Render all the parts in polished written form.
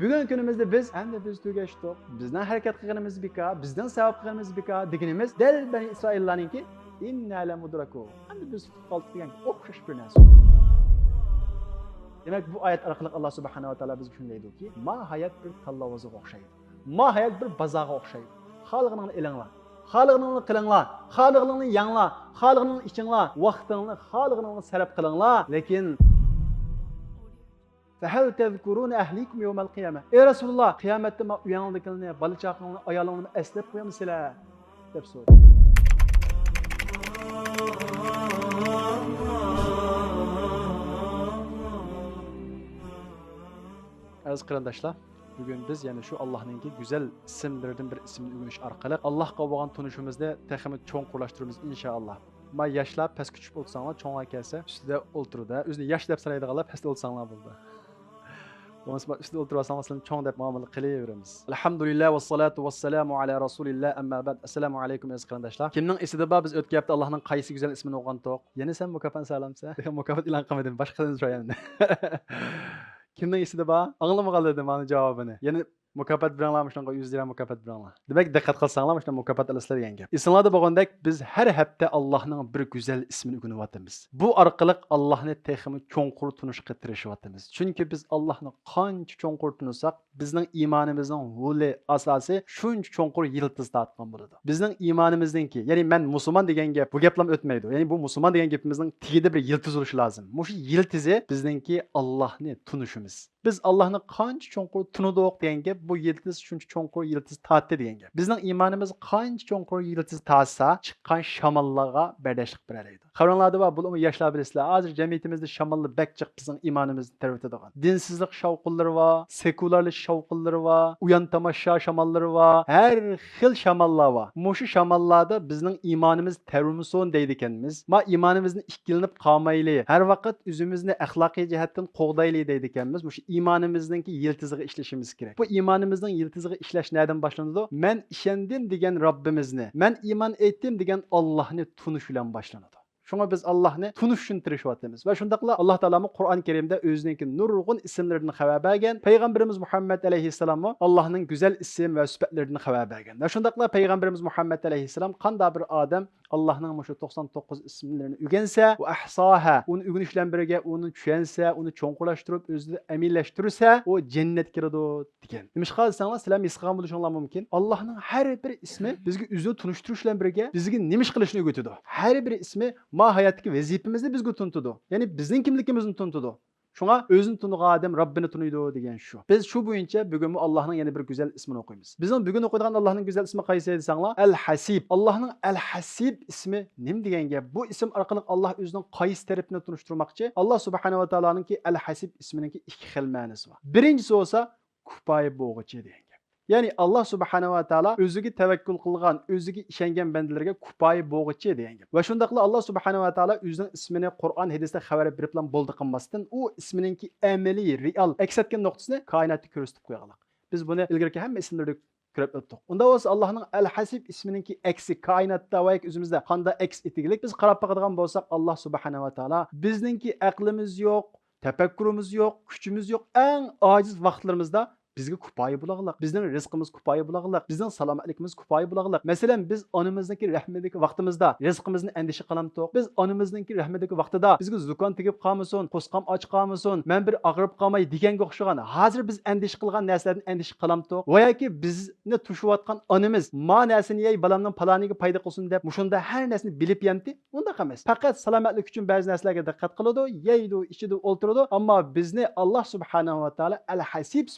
Bugun kunimizda biz endi biz tugashdik. Bizning harakat qilganimiz beka, bizning savob qilganimiz beka deganimiz del Bani Isroillarningki inna la mudraku. Endi biz qolib degan o'xshash bir narsa. Demak bu oyat orqali Alloh subhanahu va taolo bizga shunday deydi-ki, ma hayot bir tallovozga o'xshaydi. Ma hayot bir bozorga o'xshaydi. Xalqingni ilinglar. Xalqingni qilinglar. Xalqingni yanglar. Xalqingni ichinglar. Vaqtingni xalqingni sarf qilinglar. Lekin فهل تذكرون أهليكم يوم القيامة؟ إيه رسول الله قيامة ما uyandıklarını, balı çaklarını, ayarlarını eslep koyamısılar? Dep sordu. Aziz qarindoshlar, bugün biz yani şu Allah'ınki güzel isimlerden bir isimini öğreniş arkalı Allah'a bo'lgan tunuşumuzda texmi cho'nqurlashtiramiz inşallah. Ma yaşlar pes küçük olsanlar, çoğunlar kelse üstüde oturda, özünü yaş dep sanaydiganlar pes olsanlar bo'ldi. Ondan üstüde oturursanız sizin çoğun dep muamele qilaveramiz. Elhamdülillah ve salatu ve selamu ala Rasulillah amma ba'd. Assalamu alaykum aziz qarindoshlar. Kimning esida bor biz o'tgan hafta Allohning qaysi güzel ismini o'qigandik? Yana sen mukofot salamsa? Mukofot e'lon qilmadim, boshqadan so'rayman. Kimning esida bor? Anglamaganlar mani javobini. Yana mukofot bilanlar shunga 100 dirham mukofot bilanlar. Demak diqqat qilsanglar shunga mukofot alasizlar degan gap. Esinglarda bo'lgandek biz har hafta Allohning bir go'zal ismini o'rganyapmiz. Bu orqali Allohni texmi cho'nqur tunishga tirishyapmiz. Chunki biz Allohni qancha cho'nqur tunsak, bizning iymonimizning huli asosi shuncha cho'nqur yiltiz tortgan bo'ladi. Bizning iymonimizningki, ya'ni men musulmon degan gap bu gaplar o'tmaydi. Ya'ni bu musulmon degan gapimizning tigida bir yiltiz bo'lishi lozim. Mushu yiltizi bizningki Allohni tunishimiz. Biz Allohni qancha cho'nqur tunudiq degan gap bu yiltiz shuncha cho'nqur yiltiz tortdi degan gap. Bizning iymonimiz qancha cho'nqur yiltiz tortsa, chiqqan shamollarga bardashlik beradi. Xabarlarda bor, bu yoshlar bilasizlar, hozir jamiyatimizda shamollar bakchiq bizning iymonimizni tarvatadigan. Dinsizlik shavqinlari va sekularlik shavqinlari va uyan tomosha shamollari va har xil shamollar va mushu shamollarda bizning iymonimiz tarvimson deydi ekanmiz. Ma iymonimizni ikkilanib qolmayli, har vaqt o'zimizni axloqiy jihatdan qo'g'dayli deydi ekanmiz. Mushu iymonimizningki yiltiziga ishlashimiz kerak. Bu iymonimizning yiltiziga ishlash nereden boshlanadi? Men ishondim degan Robbimizni, men iymon etdim degan Allohni tunish bilan boshlanadi. Şuna biz Allah'ını tunuş için tirişiyatımız. Ve şundakla Allah Teala'mı Kur'an-ı Kerim'de özününki nurgun isimlerini haber bergen. Peygamberimiz Muhammed Aleyhisselam'ı Allah'ın güzel isim ve sübetlerini haber bergen. Ve şundakla Peygamberimiz Muhammed Aleyhisselam kanda bir adam Allah'ın şu 99 isimlerini ügense ve ahsaha, onu ügünüşlen birge, onu çüyense, onu çoğunkulaştırıp özünü emirleştirirse o cennet kiradi diken. Demiş kalırsanlar selam isqan buluşanlar mümkün. Allah'ın her bir ismi bizgi üzünü tunuşturuşlan birge bizgi nemiş kılışını götürdü. Her bir ismi ma hayattaki vazifemizni bizga tuntudu. Ya'ni bizning kimligimizni tuntudu. Shunga o'zini tunigan odam Robbini tunuydi degan shu. Biz shu bo'yicha bugun Allohning yana bir go'zal ismini o'qiymiz. Bizning bugun o'qiydigan Allohning go'zal ismi qaysi desanglar? Al-Hasib. Allohning Al-Hasib ismi nim degan gap? Bu ism orqali Alloh o'zining qaysi tarafini tunishtirmoqchi? Alloh subhanahu va taoloninki Al-Hasib ismininki ikki xil ma'nosi bor. Birinchisi bo'lsa kupoy bo'g'ichi degan. Yani Allah subhanahu wa ta'ala özüge tevekkül kılgan, özüge işengen bendelerge kupayı boğuçı deyen gibi. Ve şundakla Allah subhanahu wa ta'ala özünün ismini Kur'an hadiste haber berip lan boldu kılmasın. O ismininki emeli, real, eksetken noktasını kainatı körüstüp koyalım. Biz bunu ilgirki hem isimleri körüp öttük. Onda olsa Allah'ın El-Hasib ismininki eksi kainatta ve özümüzde kanda eks etigilik. Biz karab bakıdığın bolsak Allah subhanahu wa ta'ala bizninki aklımız yok, tefekkürümüz yok, gücümüz yok. En aciz vaktlerimizde bizga kupoyi bulag'liq, bizning rizqimiz kupoyi bulag'liq, bizning salomatligimiz kupoyi bulag'liq. Masalan, biz onamizniki rahmatdagi vaqtimizda rizqimizni andisha qilamdik. Biz onamizniki rahmatdagi vaqtida bizga zukan tegib qolmasin, qo'sqam och qolmasin, men bir og'rib qolmay deganga o'xshagan. Hozir biz andish qilgan narsalardan andish qilamdik. Va yoki bizni tushayotgan onamiz ma narsani yey balamning paloniga paydo qilsin deb mushunda har narsani bilib yemdi. Unda emas. Faqat salomatlik uchun ba'zi narsalarga diqqat qiladi, yeydi, ichidi, o'ltiradi, ammo bizni Alloh subhanahu va taolo al-Hasib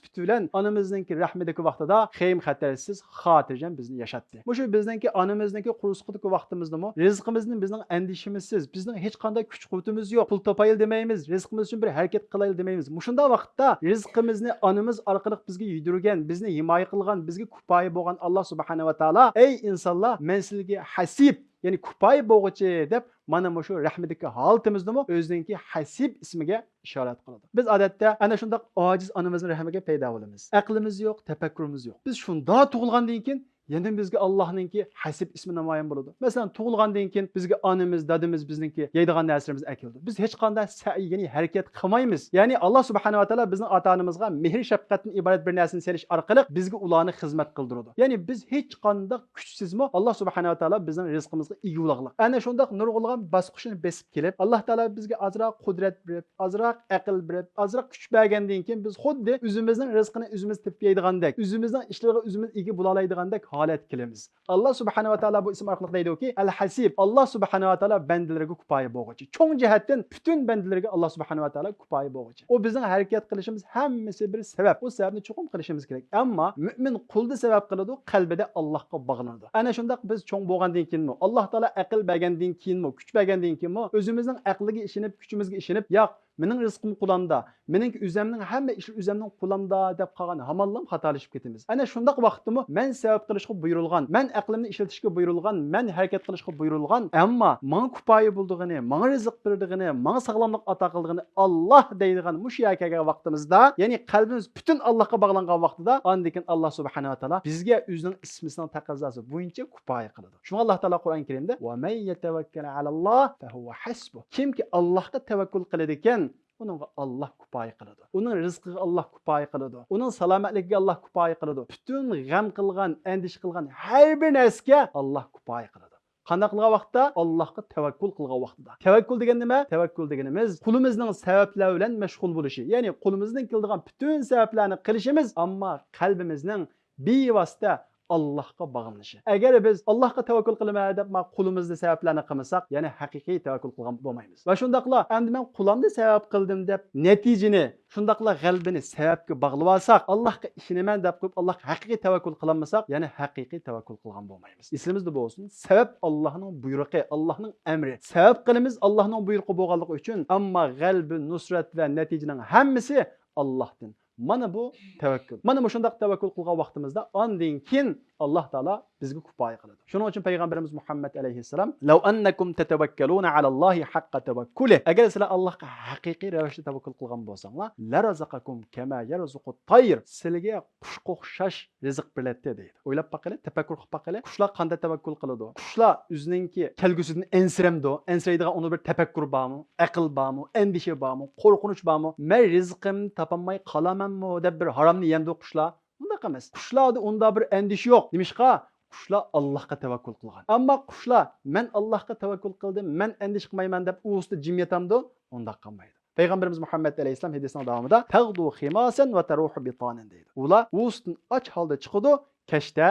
bilan onamizningki rahmatdagi vaqtida xeyim xatarsiz xotirjam bizni yashatdi. Bu shu bizningki onamizningki quruqsidagi vaqtimizdami rizqimizni bizning andishimizsiz, bizning hech qanday kuch-quvvatimiz yo'q. Pul topayil demaymiz, rizqimiz uchun bir harakat qilayil demaymiz. Mushunda vaqtda rizqimizni onamiz orqali bizga yedirgan, bizni himoya qilgan, bizga kupoyi bo'lgan Alloh subhanahu va taolo, ey insonlar, men sizga hasib, ya'ni kupoyi bo'g'ichi deb mana shu rahmatdagi holatimizdami o'zininki Hasib ismiga ishorat qiladi. Biz odatda ana shunday ojiz onamizning rahmiga paydo bo'lamiz. Aqlimiz yo'q, tafakkurimiz yo'q. Biz shunda tug'ilgandan keyin Yana bizga Allohningki hasib ismi namoyon bo'ladi. Masalan, tug'ilgandan keyin bizga onamiz, dadamiz bizningki yeydigan narsalarimizni akildi. Biz hech qanday sa'iy, ya'ni harakat qilmaymiz. Ya'ni Alloh subhanahu va taolo bizning ota-onamizga mehr shafqatdan iborat bir narsani serish orqali bizga ularni xizmat qildiradi. Ya'ni biz hech qanday kuchsizmi Alloh subhanahu va taolo bizning rizqimizga ega bo'lganlik. Ana shunday nurg'ulg'an bosqichni besib kelib, Alloh taolo bizga ozroq qudrat berib, ozroq aql berib, ozroq kuch bergandan keyin biz xuddi o'zimizning rizqini o'zimiz tepib yeydigandek, o'zimizning ishlarga o'zimiz ega bo'la oladigandak holat kelamiz. Alloh subhanahu va taolo bu ism orqali deydi-ki, Al-Hasib. Alloh subhanahu va taolo bandalarga kifoya bo'lg'uchi. Cho'ng jihatdan butun bandalarga Alloh subhanahu va taolo kifoya bo'lg'uchi. O bizning harakat qilishimiz hammasi bir sabab. O sababni cho'qim qilishimiz kerak. Ammo mu'min qulda sabab qiladi, qalbida Allohga bog'lanadi. Ana shundaq biz cho'ng bo'lgandan keyinmi, Alloh taolo aql bergandan keyinmi, kuch bergandan keyinmi, o'zimizning aqliga ishonib, kuchimizga ishonib, yo'q, mening rizqim qulamda, mening o'zimning hamma ishlar o'zimning qulamda deb qolgan hamallam xatolashib ketamiz. Ana shundaq vaqtdami men sabab qilishga buyurilgan, men aqlimni ishlatishga buyurilgan, men harakat qilishga buyurilgan, ammo menga kifoya bo'ldig'ini, menga rizq berdig'ini, menga sog'lomlik ato qildig'ini Alloh deydigan mushayakaga vaqtimizda, ya'ni qalbimiz butun Allohga bog'langan vaqtida, ondan Alloh subhanahu va taolo bizga o'zining ismining taqozosi bo'yicha kifoya qiladi. Shunga Alloh taolo Qur'on Karimda va may yatawakkal alalloh fa huwa hasbuh. Kimki Allohga tavakkul qiladi ekan, uningga Alloh kifoya qiladi. Uning rizqiga Alloh kifoya qiladi. Uning salomatligiga Alloh kifoya qiladi. Butun g'am qilgan, andish qilgan har bir narsaga Alloh kifoya qiladi. Qanday qilgan vaqtda? Allohga tavakkul qilgan vaqtida. Tavakkul degan nima? Tavakkul deganimiz qulimizning sabablar bilan mashg'ul bo'lishi. Ya'ni qo'limizdan keladigan butun sabablarni qilishimiz, ammo qalbimizning bevosita Allohga bog'lanishi. Agar biz Allohga tavakkul qilmay deb qo'limizda sabablarni qilmasak, ya'ni haqiqiy tavakkul qilgan bo'lmaymiz. Va shundaqla endi men qo'limda sabab qildim deb natijani, shundaqla g'albini sababga bog'lab olsak, Allohga ishonaman deb qo'yib Allohga haqiqiy tavakkul qilmasak, ya'ni haqiqiy tavakkul qilgan bo'lmaymiz. Esimizda bo'lsin, sabab Allohning buyrug'i, Allohning amri. Sabab qilamiz Allohning buyrug'i bo'lganligi uchun, ammo g'albi, nusrat va natijaning hammasi Allohdan. Mana bu tavakkul. Mana bu shundaq tavakkul qilgan vaqtimizda ondan keyin Alloh taolo bizga kifoya qiladi. Shuning uchun payg'ambarimiz Muhammad alayhissalom, "Law annakum tatawakkaluna alallohi haqqa tawakkuli." Agar sizlar Allohga haqiqiy ravishda tavakkul qilgan bo'lsanglar, la razaqakum kama yarzuqut tayr. Sizlarga qushga o'xshash rizq beradi deydi. O'ylab boqinglar, tafakkur qilib boqinglar. Qushlar qanday tavakkul qiladi? Qushlar o'zininki kelgusidan ensiramdi. Ensiraydigan uni bir tafakkur bormi? Aql bormi? Endisha bormi? Qo'rqinch bormi? Men rizqimni topolmay qolamanmi deb bir haromni yemdi qushlar. Bunday emas. Qushlarda unda bir endish yo'q. Nimishqa? Qushlar Allohga tavakkul qilgan. Ammo qushlar men Allohga tavakkul qildim, men endish qilmayman deb o'zida jim yatamdi, unda qilmaydi. Payg'ambarimiz Muhammad alayhisalom hadisining davomida tag'du khimasan va taruhu bitanan deydi. Ular o'zdan och holda chiqadi, kashda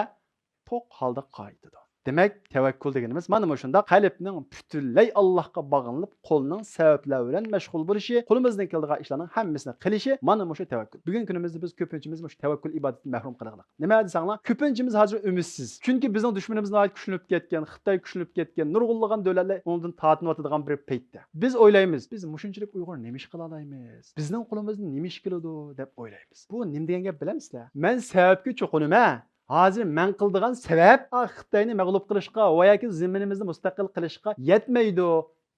to'q holda qaytadi. Demak, tavakkul deganimiz mana shunda qalbning butunlay Allohga bog'lanib, qo'lning sabablar bilan mashg'ul bo'lishi, qo'limizdan keladigan ishlarning hammasini qilishi mana shu tavakkul. Bugungi kunimizda biz ko'pinchimiz shu tavakkul ibodatdan mahrum qilindik. Nima desanglar? Ko'pinchimiz hozir umidsiz. Chunki bizning dushmanimiz kuchlanib ketgan, Xitoy kuchlanib ketgan, nurg'unlagan davlatlar undan tortinayotgan bir paytda. Biz o'ylaymiz, biz mushunchalik Uyg'ur nima ish qila olamiz? Bizning qo'limizdan nima ish keladi deb o'ylaymiz. Bu nima degan gap bilamsizlar? Men sababga cho'qinaman. Hozir men qildigan sabab Xitoyni mag'lub qilishga va yoki zaminimizni mustaqil qilishga yetmaydi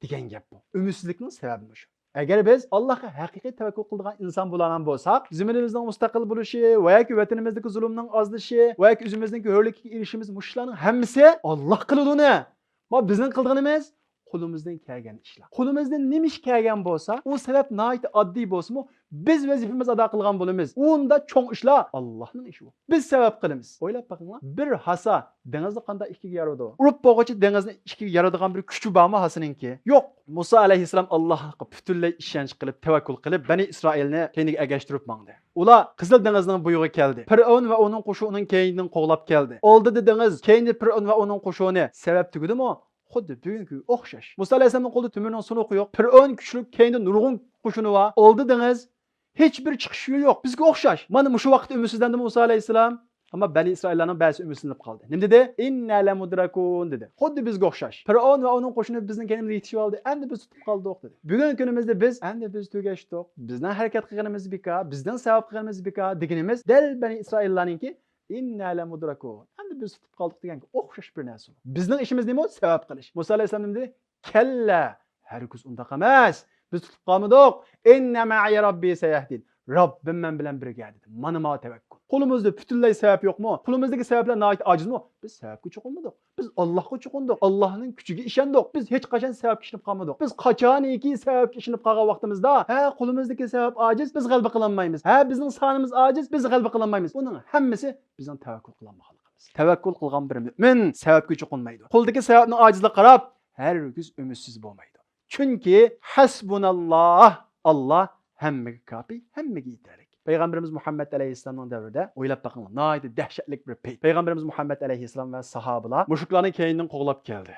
degan gap bu. Umidsizlikning sababi shu. Agar biz Allohga haqiqiy tavakkul qiladigan inson bo'lgan bo'lsak, zaminimizning mustaqil bo'lishi va yoki vatanimizdagi zulmning ozlishi va yoki o'zimizning hurlikka erishimiz mushlarning hammasi Alloh qiladi uni. Bu bizning qilganimiz qo'limizdan kelgan ishlar. Qo'limizdan nima ish kelgan bo'lsa, u sabab nihoyat oddiy bo'lsa-mu, biz vazifamizni ado qilgan bo'lamiz. Unda cho'ng ishlar Allohning ishi bu. Biz sabab qilamiz. O'ylab boqinglar. Bir hasa dengizni qanday ikkiga yaradi? Urib bo'g'ichi dengizni ikkiga yaradigan bir kuchi bormi hasaninki? Yo'q. Musa alayhissalom Allohga butunlay ishonch qilib, tavakkul qilib, Bani Isroilni keyniga agashtirib mangdi. Ular Qizil dengizning buyog'iga keldi. Fir'avn va uning qo'shunining keynidan qo'g'lab keldi. Oldida dengiz, keyinda Fir'avn va uning qo'shuni. Sabab tugudimi? Xuddi bugungi o'xshash. Musa alayhissalomning qo'lida tumirning sunuqi yo'q. Fir'avn kuchli, keyinda nurg'un qo'shuni va oldi dengiz. Hech bir chiqish yo'li yo'q. Bizga o'xshash. Mana shu vaqt umidsizlandi Musa alayhissalom. Ammo Bani Isroillarning ba'zi umidsiz qoldi. Nima dedi? Inna la mudrakun dedi. Xuddi bizga o'xshash. Fir'avn va uning qo'shini bizning kenimizga yetishib oldi. Endi biz tutib qoldik dedi. Bugungi kunimizda biz tugashdik. Bizdan harakat qilganimiz beka, bizdan sabab qilganimiz beka deganimiz dal Bani Isroillarningki inna la mudrakun. Endi biz tutib qoldik deganga o'xshash bir narsa. Bizning ishimiz nima? Sabab qilish. Musa alayhissalom dedi, "Kalla, hargiz undaq emas. Biz tutib qolmadik. Inna ma'i robbi sayahdin." Rabbim men bilen birge dedi. Manıma tevekkül. Kolumuzda bütünley sebep yok mu? Kolumuzdaki sebepler nait aciz mi? Biz sebepki çokunmadık. Biz Allah'a çokunduk. Allah'ın küçüğü işendik. Biz hiç kaçan sebep işinip kalmadık. Biz kaçan iki sebep işinip kalgan vaktimizda kolumuzdaki sebep aciz, biz galba kılanmayız. Bizning sanımız aciz, biz galba kılanmayız. Bunun hemmesi bizden tevekkül kılanmalıqımız. Tevekkül kılgan bir mümin sebepki çokunmaydı. Qoldaki sebepning acizliği qarab, hergiz ümitsiz bo'lmaydi. Çünkü hasbunallah, Allah hemmege kafi, hemmege yeterli. Peygamberimiz Muhammed Aleyhisselam'ın devrinde oylab bakın, naydı dehşetlik bir peyt. Peygamberimiz Muhammed Aleyhisselam ve sahabeler müşriklerin keyninden qoğlab geldi.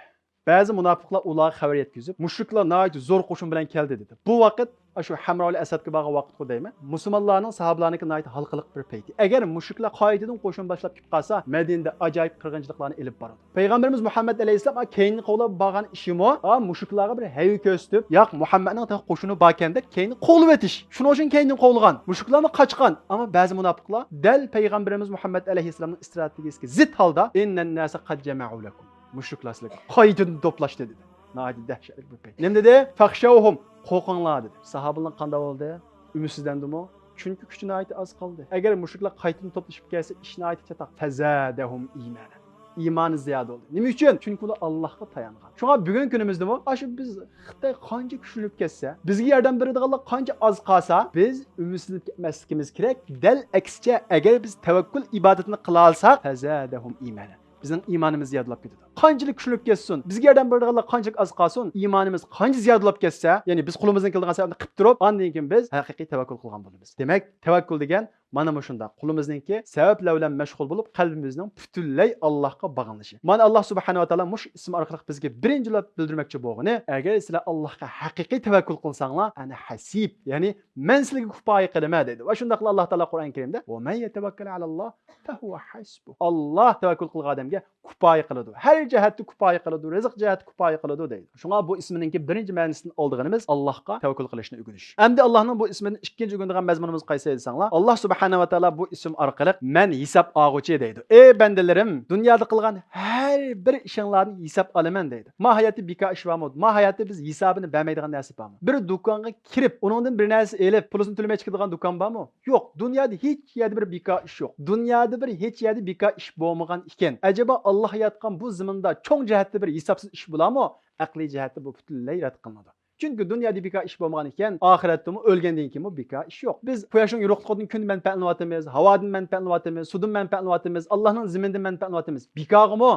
Bazı münafıklar ular xabar yetkizib, müşriklar naydı zor qo'shin bilan keldi dedi. Bu vaqt şu Hamroli Asadga bag'ı vaqt qo'ydaymi? Musulmonlarning sahobalarniki naydı halqiliq bir peyti. Agar müşriklar qaytadan qo'shin boshlab kelib qolsa, Madinada ajoyib qirg'inchiliklarni elib boradi. Peygamberimiz Muhammed Aleyhisselam keyinni qo'lab borgan ishimi, müşriklarga bir hayy ko'rsatib, yo'q Muhammadning qo'shini borganda keyinni qo'lib etish. Shuning uchun keyinni qo'lgan. Müşriklarni qochgan. Ama bazı münafıklar dal Peygamberimiz Muhammed Aleyhisselamning strategiyasiga zid holda innan nasa qad jama'u lakum. Müşriklar sizlarga qaytadan to'plashdi dedi. Naydi dehşetli bir peyt. Nima dedi? Fakhshawhum, qo'rqinglar dedi. Sahobalar qanday bo'ldi? Ümitsizlandimi? Çünkü kuchini aytib az qoldi. Agar müşriklar qaytadan to'plashib kelsa, ishni aytib chataq. Fazadahum iymana. İmanı ziyade oldu. Nima uchun? Chunki ular Allohga tayangan. Shunga bugun kunimizdami? Shu biz Xitoy qancha kuchlanib ketsa, bizga yordam beradiganlar qancha az qolsa, biz umidsiz ketmasligimiz kerak. Dal aksicha, agar biz tavakkul ibodatini qila olsak, fazadahum iymana. Bizning iymonimiz ziyodalab ketadi. Qanchalik kuchlanib ketsin, bizga yordam beradiganlar qanchalik az qolsin, iymonimiz qancha ziyodalab ketsa, ya'ni biz qo'limizdan kelgan sababni qilib turib, ondan keyin biz haqiqiy tavakkul qilgan bo'lamiz. Demak, tavakkul degan mana shunda qo'limizningki sabablar bilan mashg'ul bo'lib, qalbimizning butunlay Allohga bog'lanishi. Mana Alloh subhanahu va taolo mush ism orqali bizga birinchilab bildirmoqchi bo'lgani, agar sizlar Allohga haqiqiy tavakkul qilsanglar, ana hasib, ya'ni men sizlarga kifoya qilaman dedi. Va shunda Alloh taolo Qur'on Karimda: "Va men yatawakkal alalloh fa huwa hasbuh." Alloh tavakkul qilgan odamga kifoya qiladi. Har jihatda kifoya qiladi, rizq jihati kifoya qiladi deydi. Shunga bu isminingki birinchi ma'nosini oldig'imiz Allohga tavakkul qilishni o'rganish. Endi Allohning bu ismini ikkinchi o'rganadigan mazmunimiz qaysi desanglar, Alloh subhanahu va taolo bu ism orqali men hisob olg'uchi deydi. Ey bandalarim, dunyoda qilgan har bir ishinglarni hisob olaman deydi. Ma hayoti bika ish bormi? Ma hayoti biz hisobini bermaydigan narsa bormi? Bir do'konga kirib, uningdan bir narsa elib, pulini to'lamay chiqadigan do'kon bormi? Yo'q. Dunyoda hech yerda bir bika ish yo'q. Dunyoda bir hech yerda bika ish bo'lmagan ekan. Acaba Alloh yaratgan bu zaminda cho'ng jihatda bir hisobsiz ish bo'larmi? Aqliy jihatda bu butunlay rad qilinadi. Çünkü dünyada bika iş bo'lmagan ekan, oxiratda o'lgandan keyin bu bika ish yo'q. Biz quyoshning yo'qligidan kun manfaatlanayotimiz, havodan manfaatlanayotimiz, sudan manfaatlanayotimiz, Allohning zimindan manfaatlanayotimiz. Bikog'imi?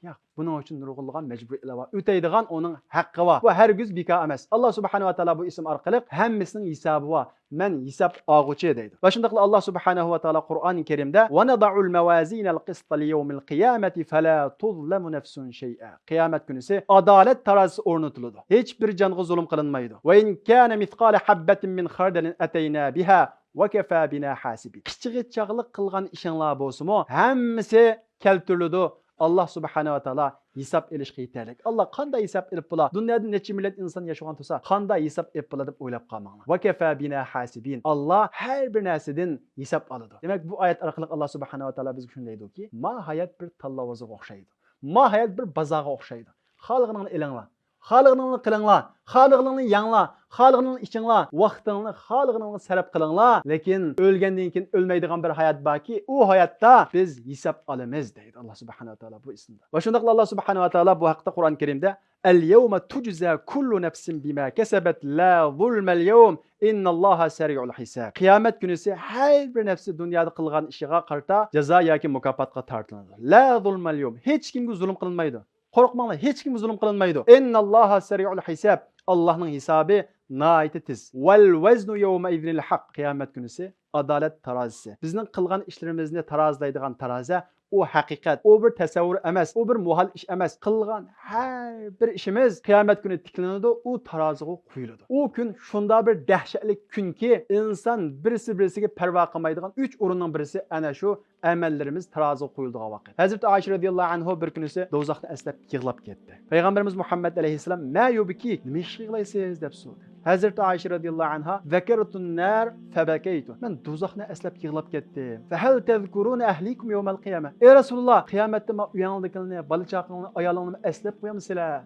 Yo'q. Buning uchun nurg'ulgan majburiy ilova o'taydigan uning haqqi bor. Bu hargiz bika emas. Alloh subhanahu va taolo bu ism orqali hammasining hisobi bor. Men hisob olg'uchi deydi. Va shunda Alloh subhanahu va taolo Qur'oni Karimda: "Va nada'ul mawazinal qista liyawmil qiyamati fala tuzlamu nafsun shay'a." Qiyomat kunisi adolat tarozi o'rnatiladi. Hech bir jonga zulm qilinmaydi. Va in kana mithqala habatin min khardalin atayna biha va kafa bina hasibin. Kichik chaqliq qilgan ishinglar bo'lsa-mo, hammasi keltiriladi. Allah subhanahu wa taala hisob elishga yetarli. Allah qanday hisob elib bo'la? Dunyoda necha millat inson yashagan tursa, qanday hisob elib bo'la deb o'ylab qolmanglar. Va kafa bina hasibin. Allah har bir narsadan hisob oladi. Demak, bu oyat orqali Allah subhanahu wa taala bizga shunday deydi-ki, ma hayot bir tanlovozga o'xshaydi. Ma hayot bir bozorga o'xshaydi. Xalqingni elinglar. Xalqingni qilinglar. Xalqingni yanglar. Xalqingni ichinglar. Vaqtingni xalqingni sarf qilinglar. Lekin o'lgandan keyin o'lmaydigan bir hayot borki, u hayotda biz hisob olamiz deydi Alloh subhanahu va taolo bu ismda. Va shunda Alloh subhanahu va taolo bu haqda Qur'on Karimda: "El-yawma tujza kullu nafsin bima kasabat la zulmal yawm innalloha sari'ul hisab." Qiyomat kunisi har bir nafsi dunyoda qilgan ishiga qarta jazo yoki mukofotga tortiladi. La zulmal yawm. Hech kimga zulm qilinmaydi. Qo'rqmanglar, hech kim zulm qilinmaydi. Innalloha sari'ul hisab. Allohning hisobi nihoyat tez. Wal waznu yawma idhnil haqq. Qiyomat kunisi adolat tarozisi. Bizning qilgan ishlarimizni tarozilaydigan tarozi o haqiqat, o bir tasavvur emas, o bir muhal ish emas. Qilgan har bir ishimiz qiyomat kuni tiklanadi, u taroziga qo'yiladi. O kun shunda bir dahshatli kunki, inson birisi-birisiga parvo qilmaydigan 3 o'rinning birisi ana shu amallarimiz taroziga qo'yiladigan vaqt. Hazrat Aisha radhiyallohu anha bir kunisi do'zaxni eslab yig'lab ketdi. Payg'ambarimiz Muhammad alayhisalom "Ma yubki? Nima ish qilasiz?" deb so'radi. Hazrat Aisha radhiyallohu anha "Zakartun nar fabakaytu." Men do'zaxni eslab yig'lab ketdim. "Fa hal tazkuruna ahlikum yawmal qiyamah?" Ey Rasululloh, qiyomatda men uyanglikni, bola chaqangni, ayolingni eslab qo'yamsizlar?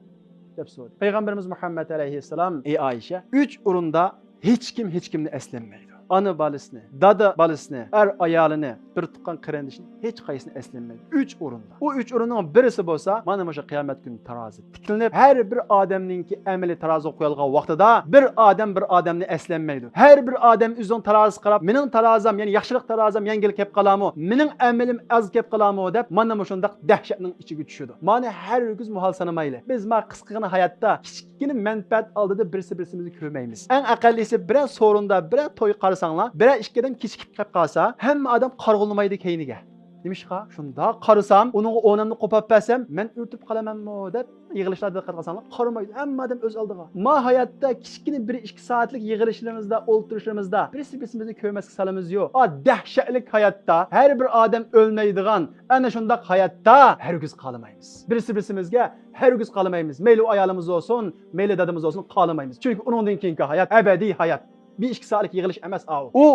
deb so'radi. Payg'ambarimiz Muhammad alayhisalom: "Ey Aisha, 3 o'rinda hech kimni eslanmaydi. ana bolasini, dada bolasini, ayolini, bir tuqqan qarindishini hech qaysini eslanmaydi. 3 o'rinda. O 3 o'rinning birisi bo'lsa, mana o'sha qiyomat kuni tarozi tiklanib, har bir odamningki amali tarozi qo'yilgan vaqtida bir odamni eslanmaydi. Har bir odam o'zining tarozi qarab, mening tarozim, ya'ni yaxshilik tarozim yengil kelib qolarmi, mening amalim az kelib qolarmi deb mana shunday dahshatning ichiga tushadi. Mana hargiz muhal sanamayli. Biz ma qisqagina hayotda kichkina manfaat oldida birimizni ko'rmaymiz. Eng aqallisi bir so'rinda, bir to'y qarasanglar, bir ikkidan kechikib qolib qolsa, hamma odam qarg'ulmaydi keyniga. Demişqa, shunda qarasam, uning o'rnini qo'pab bersam, men o'tib qolamanmi deb yig'ilishlarda diqqat qilsanglar, qaramaydi. Hamma odam o'z oldiga. Ma hayotda kichkina 1-2 soatlik yig'ilishlarimizda, o'ltirishlarimizda birimizni ko'rmaslik salimiz yo'q. Dahshatli hayotda har bir odam o'lmaydigan, ana shunday hayotda hargiz qolmaymiz. Birimizga hargiz qolmaymiz. Mayli ayolimiz olsun, mayli dadamiz olsun qolmaymiz. Chunki uningdan keyingi hayot abadiy hayot. 1-2 soatlik yig'ilish emas u.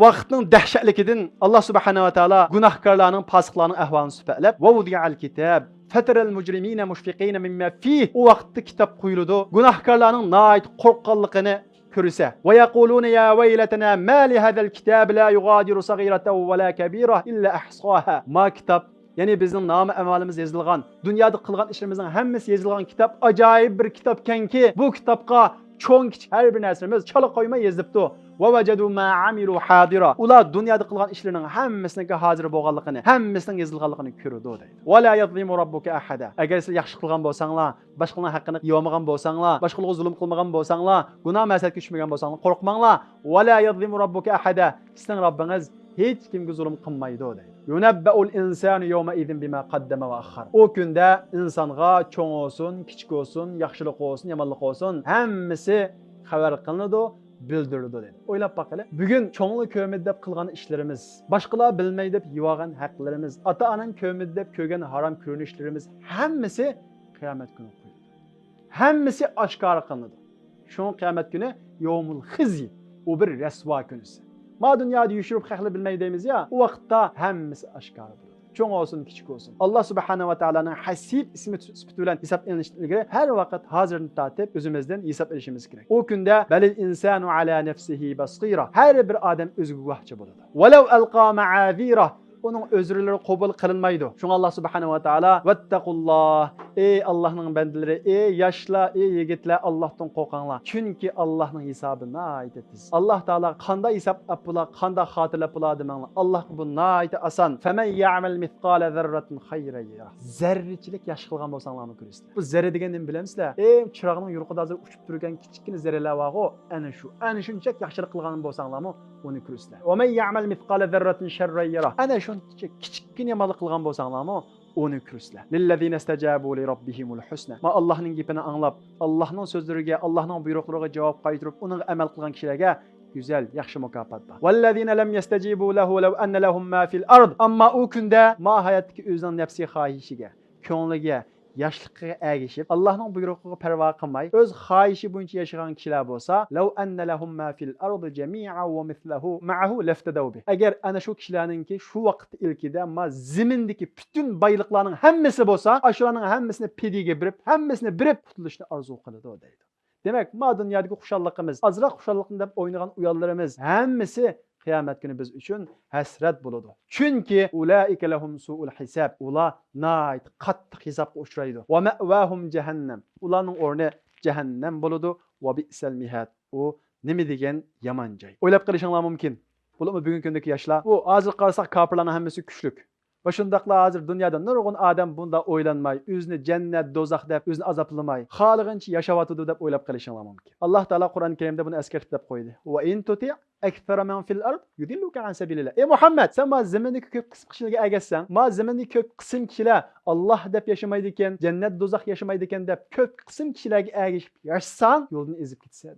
Vaqtning dahshatligidan Alloh subhanahu va taolo gunohkorlarning, fosiqlarning ahvolini sifatlab, "Va wudi'al kitab fataral mujrimina mushfiqina mimma fih." U vaqtda kitob qo'yildi. Gunohkorlarning nihoyat qo'rqqanligini ko'rsa, "Va yaquluna ya waylatana ma li hadal kitab la yughadiru saghiratan wa la kabira illa ahsaha." Ma kitob, ya'ni bizning nomi amalimiz yozilgan, dunyoda qilgan ishlarimizning hammasi yozilgan kitob ajoyib bir kitob ekanki, bu kitobga cho'ng kichik har bir narsamiz chala qo'ymay yozibdi. Va vajadu ma amilu hadira. Ular dunyoda qilgan ishlarining hammasiga hozir bo'lganligini, hammasining yozilganligini ko'rdi deydi. Va la yadlimu robbuka ahada. Agar siz yaxshi qilgan bo'lsanglar, boshqalarning haqqini yo'magan bo'lsanglar, boshqalarga zulm qilmagan bo'lsanglar, gunoh ma'siyatga tushmagan bo'lsanglar, qo'rqmanglar. Va la yadlimu robbuka ahada. Sizning Robbingiz hech kimga zulm qilmaydi deydi. Yunabba'ul insanu yawma idin bima qaddama va akhar. O kunda insonga cho'ng olsun, kichik olsun, yaxshilik olsun, yomonlik olsun, hammasi xabar qilinadi, bildirildi dedi. O'ylab baqili. Bugun cho'ngli ko'mid deb qilgan ishlarimiz, boshqalar bilmay deb yevagan haqlarimiz, ota-onaning ko'mid deb ko'rgan harom ko'rinishlarimiz hammasi qiyomat kuni qo'yildi. Hammasi oshkor qilinadi. Shu qiyomat kuni yawmul xizy, u bir rasvo kunisi. Ma dunyoda yurib haqli bilmay deymiz ya, u vaqtda hammasi oshkor bo'ladi. Cho'ng olsun, kichik olsun. Alloh subhanahu va taolaning hasib ismi sifati bilan hisob qilinishligiga har vaqt hozirni tatib o'zimizdan hisob olishimiz kerak. O kunda balil insanu ala nafsihi basira. Har bir odam o'ziga guvohchi bo'ladi. Walau alqa ma'azira. Onun özürleri qabul qilinmaydi. Şuna Allah subhanahu va taala vattaqullah. Ey Allah'ın bendileri, ey yaşlar, ey yigitlar, Allah'tan qo'rqinglar. Chunki Allah'ın hesabını aytasiz. Allah taala qanday hesab apılar, qanday xotirlab bular demanglar. Allah bu nayt asan. Faman ya'mal mithqala zarratin khayran yara. Zarrichilik yaxshi qilgan bo'lsanglarmi ko'rasizlar. Bu zarra deganni bilamsizlar? Ey chirog'ning yurqida hozir uchib turgan kichkina zarralar bor-ku, ana shu. Ana shuncha yaxshilik qilgan bo'lsanglarmi, uni ko'rasizlar. Va man ya'mal mithqala zarratin sharran yara. Ana shuncha kichkina yomonlik qilgan bo'lsanglarmi, onu ko'rsizlar. Lillazina istajabu li robbihimul husna. Ma Allohning gapini anglab, Allohning so'zlariga, Allohning buyruqlariga javob qaytarib, uning amal qilgan kishilarga güzel, yaxshi mukofot bor. Vallazina lam yastajibu lahu law anna lahum ma fil ard. Amma u kunda ma hayotdagi o'zining nafsi xohishiga, ko'ngliga, yoshlikqa ergishib, Allohning buyruqiga parvo qilmay, o'z xohishi bo'yicha yashagan kishilar bo'lsa, law anna lahum ma fil ardi jami'an wa mithluhu ma'ahu laftadaw bi. Agar ana shu kishilarningki shu vaqt ilkida ma zimindagi butun boyliqlarning hammasi bo'lsa, ashularning hammasini pediga birib, hammasini birib qutulishni orzu qiladi deydi. Demak, ma dunyodagi xushalligimiz, azroq xushallikni deb o'ynagan uyallarimiz hammasi qiyomat kuni biz uchun hasrat bo'ladi. Chunki ulaika lahum su'ul hisab. Ular nayt qattiq hisobga uchraydi. Va ma'wahum jahannam. Ularning o'rni jahannam bo'ladi. Va bi'sal mihad. U nima degan yomon joy. O'ylab qilishinglar mumkin. Bularmi bugungi kundagi yoshlar? Bu hozir qarasak kofirlarning hammasi kuchlik. Va shundaqlar hozir dunyoda nurg'un odam bunda o'ylanmay, o'zini jannat, do'zax deb o'zini azoblamay, xohlagancha yashayotdi deb o'ylab qilishinglar mumkin. Alloh taolo Qur'on Karimda buni eskartib deb qo'ydi. Va in tuti akthara man fil ard yudilluka an sabilillah. Ey Muhammad, sen ma zimindagi ko'p qism kishilarga agatsang, ma zimindagi ko'p qism kishilar Alloh deb yashamaydi ekan, jannat, do'zax yashamaydi ekan deb ko'p qism kishilarga agishib yashasang, yo'ldan ezib ketsa.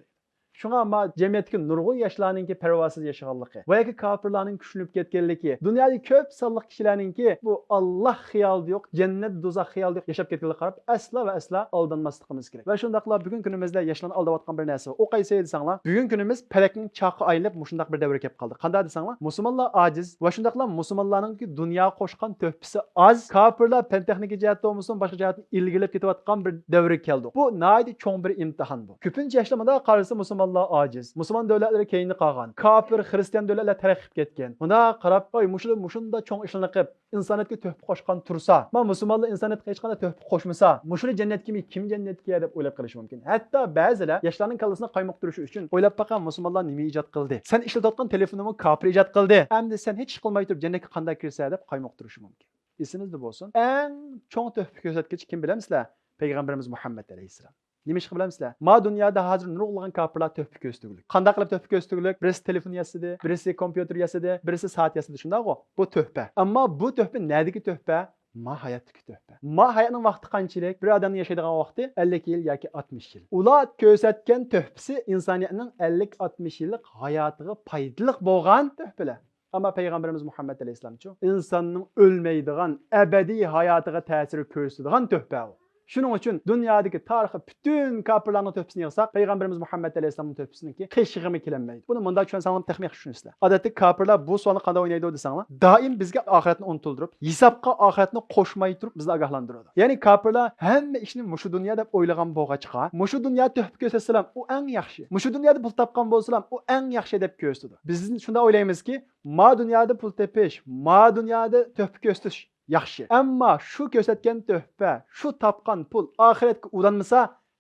Şuna ama cemiyetki nurg'un yoshlarninki parvosiz yashaganligi va yoki kofirlarning kuchlanib ketganligi, dunyodagi ko'p sonli kishilarninki bu Alloh xiyolida yo'q, jannat, do'zax xiyolida yo'q yashab ketganligiga qarab asla va asla aldanmasligimiz kerak. Va shundaqla bugun kunimizda yoshlarni aldayotgan bir narsa. O qaysi desanglar, bugun kunimiz palakning chaqi aylanib mushundaq bir davrga kelib qoldi. Qanday desanglar, musulmonlar ojiz va shundaqla musulmonlarningki dunyoga qo'shgan to'hfasi oz, kofirlar fan texnika jihatda bo'lsin, boshqa jihatdan ilgilab ketayotgan bir davrga keldi. Bu nihoyat cho'ng bir imtihon bu. Ko'pincha yoshlar qarasa musulmonlar musulmonlar ojiz. Musulmon davlatlari keyinda qolgan. Kofir, xristian davlatlar taraqqiyot ketgan. Buna qarab, "Voy, mushunda cho'ng ishlarni qilib, insoniyatga tuhfa qo'shgan tursa, men musulmonlar insoniyatga hech qanday tuhfa qo'shmasa, mushuni jannatga kim jannatga deb o'ylab qilish mumkin." Hatto ba'zilar yoshlarning kallasini qaymoqtirish uchun o'ylab baqqan musulmonlar nima ijod qildi? Sen ishlatayotgan telefoningni kofir ijod qildi. Endi sen hech ish qilmay turib jannatga qanday kirsa deb qaymoqtirish mumkin. Esinizda bo'lsin. Eng cho'ng tuhfa ko'rsatgich kim bilamsizlar? Payg'ambarimiz Muhammad alayhisalom. Nima ish bilamsizlar? Ma dunyoda hozir nurg'ulg'an kofirlar tuhfa ko'rsatgulik. Qanday qilib tuhfa ko'rsatgulik? Birisi telefon yasadi, birisi kompyuter yasadi, birisi soat yasadi. Shundaqmi? Bu tuhfa. Ammo bu tuhfa nadagi tuhfa? Ma hayotdagi tuhfa. Ma hayotning vaqti qanchalik? Bir odamning yashaydigan vaqti 50 yil yoki 60 yil. Ular ko'rsatgan tuhfasi insoniyatning 50-60 yillik hayotiga foydali bo'lgan tuhfalar. Ama Peygamberimiz Muhammed Aleyhisselam'çı insanın ölmeydiğen, ebedi hayatıga ta'sir ko'rsatadigan tuhfa. Shuning uchun dunyodagi tarixi bütün kofirlarning tuhfasini yig'sak, Peygamberimiz Muhammed Aleyhisselam'ning tuhfasiniki qiyshig'imi kelinmaydi. Buni bunday tushunsangiz texnik tushunasizlar. Odatda kofirlar bu savolni qanday o'ynaydi desanglar, doim bizga oxiratni unutildirib, hisobga oxiratni qo'shmay turib bizni ogohlantiradi. Ya'ni kofirlar hamma ishni mushu dunyo deb o'ylagan bo'lg'achqa, mushu dunyo tuhfa ko'rsatsalar, u eng yaxshi. Mushu dunyoda pul topgan bo'lsalar, u eng yaxshi deb ko'rsatadi. Biz shunda o'ylaymizki, ma dunyoda pul tepish, ma dunyoda tuhfa ko'rsatish yaxshi. Ammo shu ko'rsatgan tuhfa, shu topgan pul oxiratga ulanmasa,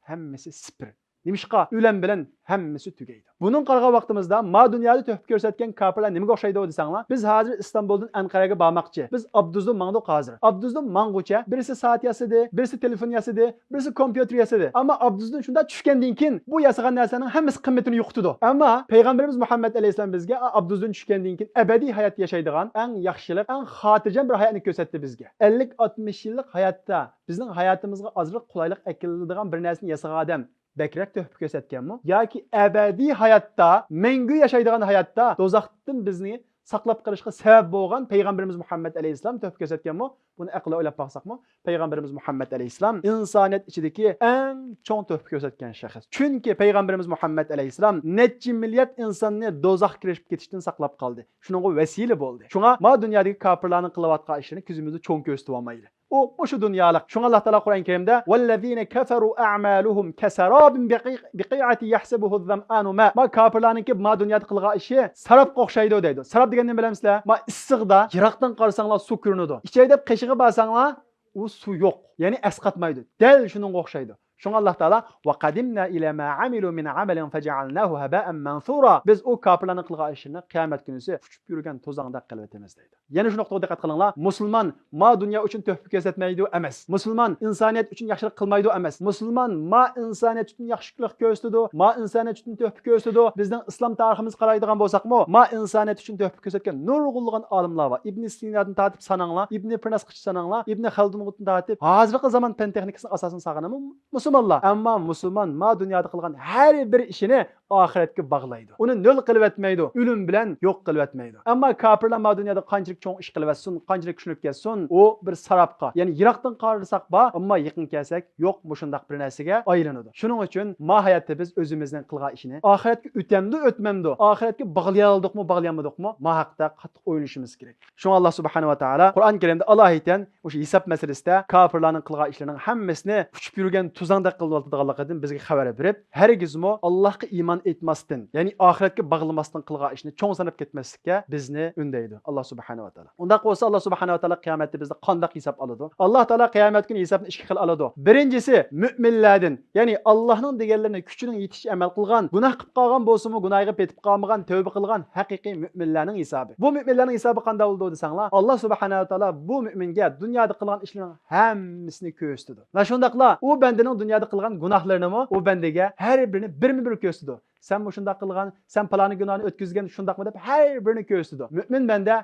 hammasi sipir. Nimishqa o'lan bilan hammasi tugaydi. Bunun qarg'a vaqtimizda ma dunyoda tuhfa ko'rsatgan kofirlar nimaga o'xshaydi desanglar, biz hozir Istanbuldan Anqaraga bormoqchi. Biz Abduzda mangduq hozir. Abduzda mangucha, birisi soat yasadi, birisi telefon yasadi, birisi kompyuter yasadi. Ammo Abduzdan shunda tushgandan keyin bu yasagan narsaning hammasi qimmatini yo'qotadi. Ammo Payg'ambarimiz Muhammad alayhisalom bizga Abduzdan tushgandan keyin abadiy hayot yashaydigan, eng yaxshilik, eng xotirjam bir hayotni ko'rsatdi bizga. 50-60 yillik hayotda bizning hayotimizga ozroq qulaylik keltiradigan bir narsani yasagan odam bekrak tuhfa ko'rsatganmi? Yoki abadiy hayotda, mengu yashaydigan hayotda do'zaxdan bizni saqlab qolishga sabab bo'lgan Payg'ambarimiz Muhammad alayhisalom tuhfa ko'rsatganmi? Buni aqlga o'ylab baxsaqmi? Payg'ambarimiz Muhammad alayhisalom insoniyat ichidagi eng cho'ng tuhfa ko'rsatgan shaxs. Chunki Payg'ambarimiz Muhammad alayhisalom necha milliard insonni do'zaxga kirib ketishdan saqlab qoldi. Shuningga vasila bo'ldi. Shunga ma dunyodagi kofirlarning qilayotgan ishini ko'zimizni cho'ng ko'rsatib olmaydi. O şu dünyalık. Şuna Allah Teala Kur'an-ı Kerim'de وَالَّذ۪ينَ كَفَرُوا أَعْمَالُهُمْ كَسَرَابٍ بِقِيعَةِ يَحْسَبُهُ الظَّمْآنُ مَا. Ma kafirlarınki ma dünyada kılga işi sarap qo'xshaydi deydi. Sarap degan nima bilamsizlar? Ma issiqda yiroqdan qarasanlar su ko'rinadi. İçeride qishig'i barsanlar u su yo'q. Ya'ni asqatmaydi. Dal shunga o'xshaydi. Şuna Allah Teala وَقَدِمْنَا إِلَى مَا عَمِلُوا مِنْ عَمَلٍ فَجَعَلْنَاهُ هَبَاءً مَنْثُورًا. Biz o kafirlarning qilgan ishini qiyomat kunisi uçup yurgan to'zonda qilib etamiz deydi. Yana shu nuqtaga diqqat qilinglar. Musulmon ma dunyo uchun tuhfa ko'rsatmaydi emas. Musulmon insoniyat uchun yaxshilik qilmaydi emas. Musulmon ma insoniyat uchun yaxshilik ko'rsatadi, ma insoniyat uchun tuhfa ko'rsatadi. Bizning islom tariximiz qaraydigan bo'lsakmi, ma insoniyat uchun tuhfa ko'rsatgan nurg'ulg'an olimlar bor. Ibn Sina'dan tortib sananglar, Ibn Firnasqich sananglar, Ibn Khaldundan tortib hozirgi zamon fan texnikasining asosini saqlanami musulmonlar. Ammo musulmon ma dunyoda qilgan har bir ishini oxiratga bog'laydi. Uni nol qilib etmaydi, o'lim bilan yo'q qilib etmaydi. Ammo kofirlar ma dunyoda qanchalik cho'ng ish qilib etsin, qanchalik tushunib ketsin, u bir sarapqa, ya'ni yiroqdan qarasak bor, ammo yaqin kelsak yo'q, mushundaq bir narsaga aylanadi. Shuning uchun ma hayotda biz o'zimizning qilgan ishini oxiratga o'tamdi, o'tmamdi, oxiratga bog'lay oldikmi, bog'layolmadikmi, ma haqda qattiq o'ylashimiz kerak. Shunga Alloh subhanahu va taolo Qur'on Karimda alohiyatan o'sha hisob masalasida kofirlarning qilgan ishlarining hammasini uchib yurgan tuzandaq qilib oladiganligidan bizga xabar berib, hargizmi Allohga iymon etmasdan, ya'ni oxiratga bog'lamasdan qilgan ishni cho'ng sanab ketmaslikka bizni undaydi Alloh subhanahu va taolo. Unda bo'lsa Alloh subhanahu va taolo qiyomatda bizni qanday hisob oladi? Alloh taolo qiyomat kuni hisobni ikki xil oladi. Birinchisi mu'minlardan, ya'ni Allohning deganlarini kuchining yetish amal qilgan, gunoh qilib qolgan bo'lsa-mu, gunohiga petib qolmagan, tavba qilgan haqiqiy mu'minlarning hisobi. Bu mu'minlarning hisobi qanday bo'ldi desanglar, Alloh subhanahu va taolo bu mu'minga dunyoda qilgan ishlarining hammasini ko'rsatdi. Va shundaqla u bandaning dunyoda qilgan gunohlarini u bandaga har birini birma-bir ko'rsatdi. Sen bu shundaq qilgan, sen paloni gunohni o'tkazgan shundaqmi deb har birini ko'rsatdi. Mu'min banda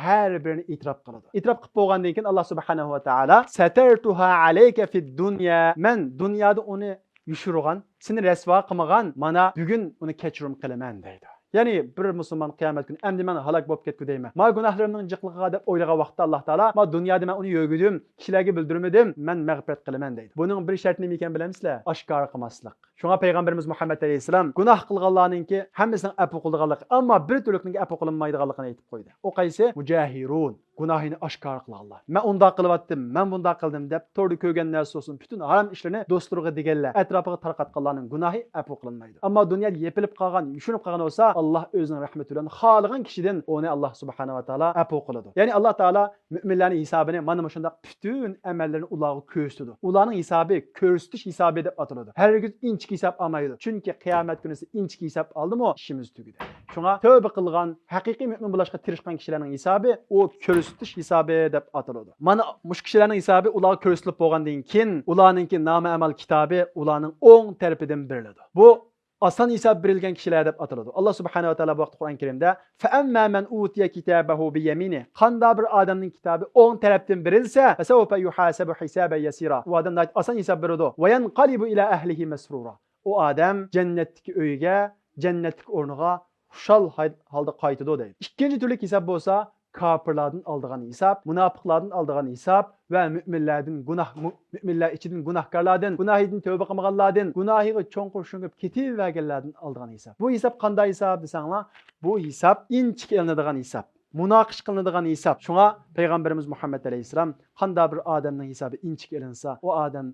har birini e'tirof qiladi. E'tirof qilib bo'lgandan keyin Alloh subhanahu va taolo satartuha alayka fid dunya. Men dunyoda uni yushirgan, seni rasvo qilmagan, mana bugun uni kechirim qilaman deydi. Ya'ni bir musulmon qiyomat kuni endi men halok bo'lib ketdi deyman. Ma gunohlarimning jiqligiga deb o'ylagan vaqtda Alloh taolo ma dunyoda men uni yo'g'idim, kishilarga bildirmadim, men mag'firat qilaman deydi. Buning bir sharti nima ekan bilamsizlar? Oshkor qilmaslik. Shunga payg'ambarimiz Muhammad alayhisalom gunoh qilganlarninki hammasining afu qilganligi, ammo bir to'liqning afu qilinmaydiganligini aytib qo'ydi. O qaysi? Mujahirun. gunohini oshkor qila Allah. Men unda qilyaptim, men bunda qildim deb to'g'ri ko'rgan narsa olsun, bütün haram ishlarni do'stlariga deganlar, atrofiga tarqatganlarning gunohi afu qilinmaydi. Ammo dunyoda yepilib qolgan, yushunib qolgan bo'lsa, Alloh o'zining rahmati bilan xohlagan kishidan uni Alloh subhanahu va taolo afu qiladi. Ya'ni Alloh taolo mu'minlarning hisobini mana shunday bütün amallarni ularga ko'rsatadi. Ularning hisobi ko'rsatish hisobi deb ataladi. Hargiz inchki hisob olmaydi. Chunki qiyomat kuni inchki hisob oldimi, ishimiz tugadi. Shunga tövbe qilgan, haqiqiy mu'min bo'lishga tirishgan kishilarning hisobi o ko'rsatish hisobi deb ataladi. Mana mush kishilarning hisobi ularga ko'rsatilib bo'lgandan keyin ularningki nomi amal kitobi ularning o'ng tarafidan beriladi. Bu asan hisob berilgan kishilar deb ataladi. Alloh subhanahu va taolo bu vaqt Qur'on Karimda fa amma man utiya kitabahu bi yamini, qanda bir odamning kitobi o'ng tarafdan berilsa, fasawfa yuhasabu hisaban yasira. U odam asan hisob beradi. Va yanqalibu ila ahlihi masrura. O odam jannatdagi uyiga, jannatdagi o'rniga xushal holda qaytadi deydi. Ikkinchi turli hisob bo'lsa, kafirlardan aldıgan hesap, münafıklardan aldıgan hesap ve müminlerden müminler içinden günahkarlardan, günahiden tövbe qilmaganlardan, gunohiga cho'nqur shungib ketiverganlardan aldıgan hesap. Bu hesap qanday hesap desanglar, bu hesap inchik elinadigan hesap. Munoqish qilinadigan hesap. Shunga Payg'ambarimiz Muhammad alayhisalom qanday bir odamning hisobi inchik elinsa, o odam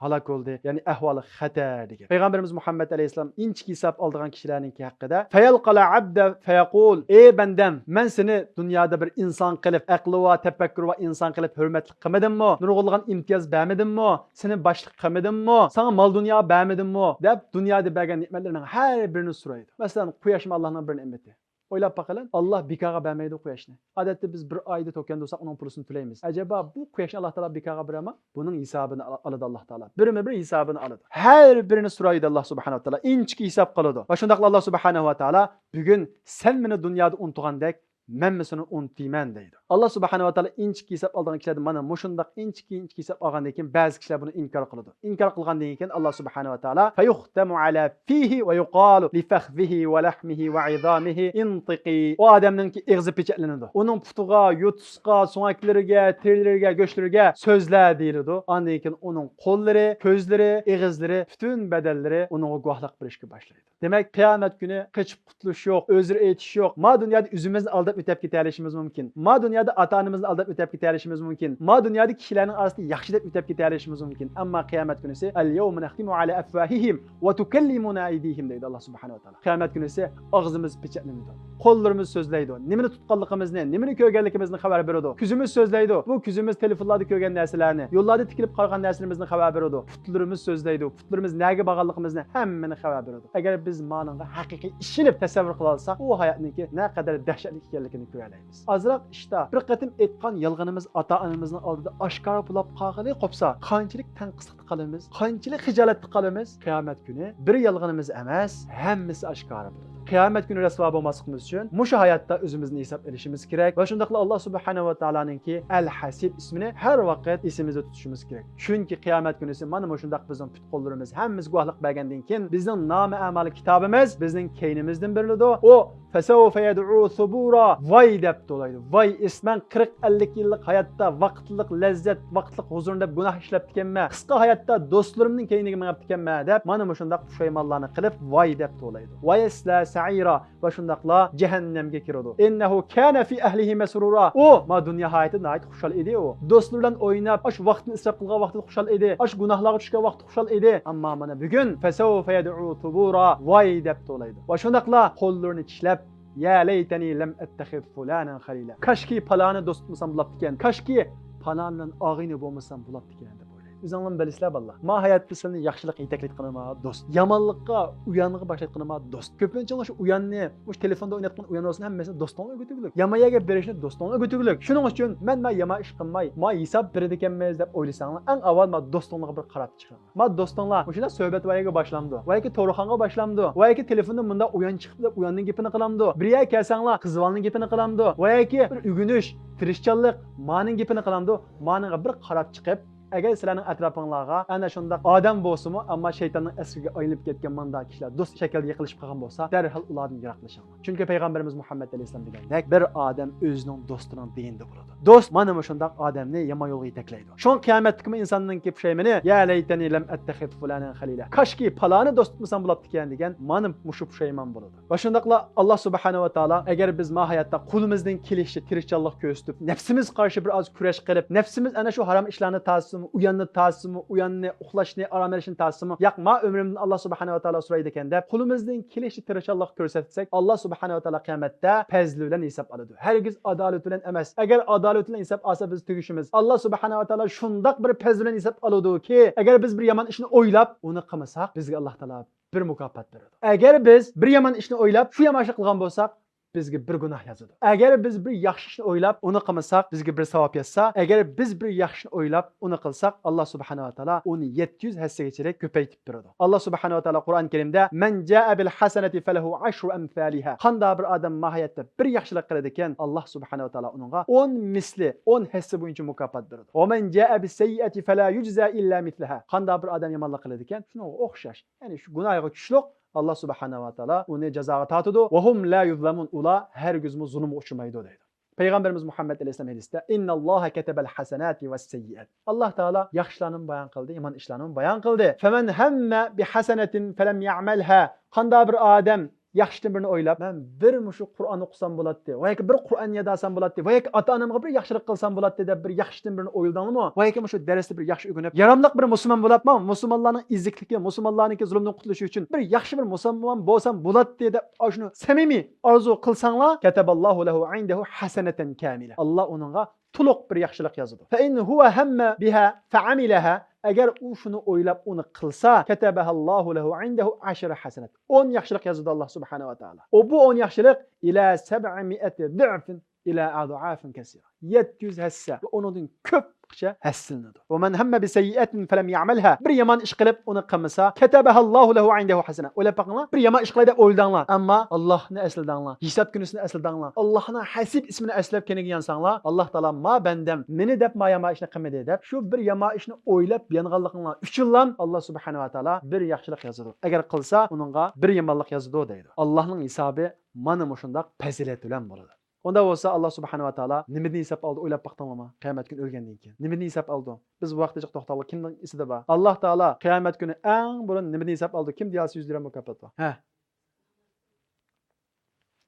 halak oldu. Yani ahvali xatar degan. Payg'ambarimiz Muhammad alayhisalom inchik hisob oldigan kishilarning haqida fayalqala abda fayaqul: "Ey bandam, men seni dunyoda bir inson qilib, aqli va tafakkur va inson qilib hurmatli qilmadimmi? Nurg'ulgan imtiyoz bermadimmi? Seni boshliq qilmadimmi? Sana mol dunyo bermadimmi?" deb dunyoda bergan ne'matlarning har birini so'raydi. Masalan, quyoshmi Allohning bir ne'mati. O'ylab baqalan, Alloh bekorga bermaydi quyoshni. Odatda biz bir oyda to'kan bo'lsak, uning pulini to'laymiz. Ajaba bu quyoshni Alloh taolo bekorga berami? Buning hisobini oladi Alloh taolo. Birma-bir hisobini oladi. Har birini so'raydi Alloh subhanahu va taolo. Inchki hisob qiladi. Va shundaqla Alloh subhanahu va taolo bugun sen meni dunyoda unutgandek men seni unutmayman deydi. Alloh subhanahu va taolo inchki hisob olgan kishilardan mana mushundaq inchki hisob olgandan keyin ba'zi kishilar buni inkor qiladi. Inkor qilgandan keyin Alloh subhanahu va taolo fayuhtamu ala fihi va yuqalu li fakhdihi va lahmihi va izamihi intiqi. O odamningki ig'zi pechatlanadi. Uning putiga, yutusqa, so'ngaklariga, terilariga, go'shtlariga so'zlar deyiladi. Ondan keyin uning qo'llari, ko'zlari, ig'izlari, butun badallari uningga guvohlik berishga boshlaydi. Demak, qiyomat kuni qochib qutulish yo'q, o'zir aytish yo'q. Ma dunyoda o'zimizni aldab o'tab ketarishimiz mumkin. Ma dunyoda ota-onamizni aldab o'tab ketarishimiz mumkin. Ma dunyoda kishilarning orasida yaxshi deb o'tab ketarishimiz mumkin. Ammo qiyomat kunisi al-yawma nakhtimu ala afwahihim va tukallimuna aydihim deydi Alloh subhanahu va taolo. Qiyomat kunisi og'zimiz pechatlanadi. Qo'llarimiz so'zlaydi. Nimani tutganligimizni, nimani ko'rganligimizni xabar beradi. Ko'zimiz so'zlaydi. Bu ko'zimiz telefonlarda ko'rgan narsalarni, yo'llarda tikilib qolgan narsalarimizni xabar beradi. Putlarimiz so'zlaydi. Putlarimiz nega bog'liqligimizni hammani xabar beradi. Agar biz ma'noga haqiqiy ishonib tasavvur qila olsak, u hayotniki naqadar dahshatli ekanligini ko'ramiz. Azroq ishda bir qatim aytgan yolg'onimiz ota-onamizning oldida oshkor bo'lib qolgani qopsa, qanchalik tanqislik qilamiz, qanchalik xijolatli qilamiz. Qiyomat kuni bir yolg'onimiz emas, hammasi oshkor bo'ladi. Qiyomat kuni rasvo bo'lmasligimiz uchun mushu hayotda o'zimizni hisob olishimiz kerak. Va shundaqla Alloh subhanahu va taoloninki Al-Hasib ismini har vaqt esimizda tutishimiz kerak. Chunki qiyomat kunisi mana shundaq bizning put qo'llarimiz hammamiz guvohlik bergandan keyin bizning nomi amali kitobimiz bizning keynimizdan beriladi. O fasawfa yad'u subura, voy deb to'laydi. Voy isman 40-50 yillik hayotda vaqtliq lazzat, vaqtliq huzurda gunoh ishlab ekanman. Qisqa hayotda do'stlarimning keyniga mengib ekanman deb mana shundaq pushaymonlarni qilib voy deb to'laydi. Voy isla sa'ira va shundaqla jahannamga kiradi. Innahu kana fi ahlihi masrura. O ma dunyo hayotida nayt xushal edi o. Do'stlar bilan o'ynab, ash vaqtni isrof qilgan vaqtida xushal edi. Ash gunohlarga tushgan vaqtida xushal edi. Ammo mana bugun fasawfa yad'u subura, voy deb to'laydi. Va shundaqla qo'llarini tishlab ya laytani lam attakhid fulanan khalila. Kashki palani do'st bo'lsam bo'ladi ekan. Kashki palandan og'ini bo'lmasam bo'ladi ekan deb o'ylaydi. O'zingizlar bilasizlar ballar. Ma hayotda sizni yaxshilik yetaklik qilma do'st. Yomonlikqa uyanishga boshlayotganima do'st. Ko'pincha o'sha uyanni, o'sha telefonda o'ynayotgan uyan olsin hammasini do'stonga o'tuglik. Yamayaga berishni do'stonga o'tuglik. Shuning uchun men yama ish qilmay, ma hisob beradi ekanmiz deb o'ylasanglar, eng avval ma do'stonlarga bir qarab chiqing. Ma do'stonlar o'shada suhbat vayaga boshlamdi. Vayki to'g'rixonga boshlamdi. Vayki telefonda bunda uyan chiqib deb uyanning gapini qilamdi. Biriga kelsanglar qizvalning gapini qilamdi. Vayki bir ugunish, tirishchanlik, maning gapini qilamdi. Maniga bir qarab chiqib Agar sizlarning atrofingizga ana shunday odam bo'lsa-mu, ammo shaytonning asriga aylanib ketgan manda kishilar do'st shaklida yiqilishib qolgan bo'lsa, darhol ulardan yiroqlashinglar. Chunki payg'ambarimiz Muhammad alayhisalom degandek, bir odam o'zining do'stining deyinda bo'ladi. Do'st mana shunday odamni yomon yo'lga yetaklaydi. Shu qiyomatdagi insonning pushaymani, ya laytani lam attakhid fulanan khalila. Kashki palani do'st tutmasam bo'libdi ekan degan, mana mushu pushaymon bo'ladi. Va shundaqla Alloh subhanahu va taolo agar biz ma hayotda qo'limizdan kelishicha tirikchilik ko'rsatib, nafsimiz qarshi bir oz kurash qilib, nafsimiz ana shu harom ishlarni tasimi, uyanni tasimi, uyanni uxlashni, arom olishni tasimi, yo'q ma umrimdan Alloh subhanahu va taolo so'raydi ekan deb, qo'limizdan kelishicha tirikchilik ko'rsatsak, Alloh subhanahu va taolo qiyomatda fazli bilan hisob oladi. Hargiz adolat bilan emas. Agar adolat bilan hisob olsa biz tugishimiz. Alloh subhanahu va taolo shundaq bir fazli bilan hisob oladiki, agar biz bir yomon ishni o'ylab, uni qilmasak, bizga Alloh taolo bir mukofot beradi. Agar biz bir yomon ishni o'ylab, shu yomon ishni qilgan bo'lsak, bizga bir gunoh yozadi. Agar biz bir yaxshi ishni o'ylab, uni qilmasak, bizga bir savob yozsa, agar biz bir yaxshi ishni o'ylab, uni qilsak, Alloh subhanahu va taolo uni 700 hassagacha ko'paytib beradi. Alloh subhanahu va taolo Qur'on Karimda "Man jaa bil hasanati falahu 10 amsalha." Qanda bir odam mahiyatda bir yaxshilik qiladi ekan, Alloh subhanahu va taolo uningga 10 misli, 10 hassa bo'yicha mukofot beradi. "Va man jaa bis sayyiati fala yujza illa mithlaha." Qanda bir odam yomonlik qiladi ekan, shunga o'xshash. Ya'ni shu gunohga tushliq Allah subhanahu wa taala uni jazoga tortadi. Va hum la yuzlamun. Ular hargiz zulmga uchmaydi deydi. Payg'ambarimiz Muhammad alayhisalom hadisda "Innalloha katabal hasanati was sayyiat." Alloh taolo yaxshilarni bayon qildi, yomon ishlarni bayon qildi. "Faman hamma bi hasanatin falam ya'malha." Qanda bir odam yaxshidan birini o'ylab, men bir mushu Qur'on o'qisam bo'ladi, va yoki bir Qur'on yodasam bo'ladi, va yoki ota-onamga bir yaxshilik qilsam bo'ladi deb bir yaxshidan birini o'yladingmi? Va yoki mushu darsda bir yaxshi o'rganib, yaramliq bir musulmon bo'libman, musulmonlarning izzikligi, musulmonlarning zulmdan qutulishi uchun bir yaxshi bir musulmon bo'lsam bo'ladi deb shuni samimiy orzu qilsanglar, kataballohu lahu indahu hasanatan kamila. Alloh uningga to'liq bir yaxshilik yozadi. Fa in huwa hamma biha fa'amilaha. Agar u shuni o'ylab uni qilsa, katabahallohu lahu indahu 10 hasanat. 10 yaxshilik yozadi Alloh subhanahu va taolo. Bu 10 yaxshilik ila 700 du'fin ila ad'afin kaseera. 700 hassa. Undan ko'p qisha hassilnadi. Va man hamma bi sayyi'atin falam ya'malha. Bir yomon ish qilib uni qilmasa, katabahallohu lahu indahu hasana. O'ylab boqinglar, bir yomon ish qiladi o'yladinglar, ammo Allohni esladinglar, hisob kunisini esladinglar, Allohning hasib ismini eslab keniga yansanglar, Alloh taolo ma bandam meni deb ma yomon ishni qilmadi deb, shu bir yomon ishni o'ylab yanganliginglar uchun Alloh subhanahu va taolo bir yaxshilik yozadi. Agar qilsa, uningga bir yomonlik yozadi deydi. Allohning hisobi mana shunday fazilat bilan bo'ladi. Onda bo'lsa Alloh subhanahu va taolo nimani hisob oldi o'ylab baqdinglarmi? Qiyomat kuni o'lgandan keyin. Nimani hisob oldi? Biz bu vaqtda to'xtalib kimning isida bor? Alloh taolo qiyomat kuni eng burun nimani hisob oldi? Kim deyalsa 100 dirham mukofot bor. Ha.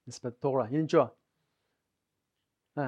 Nisbat to'g'ri. Yincho. Ha.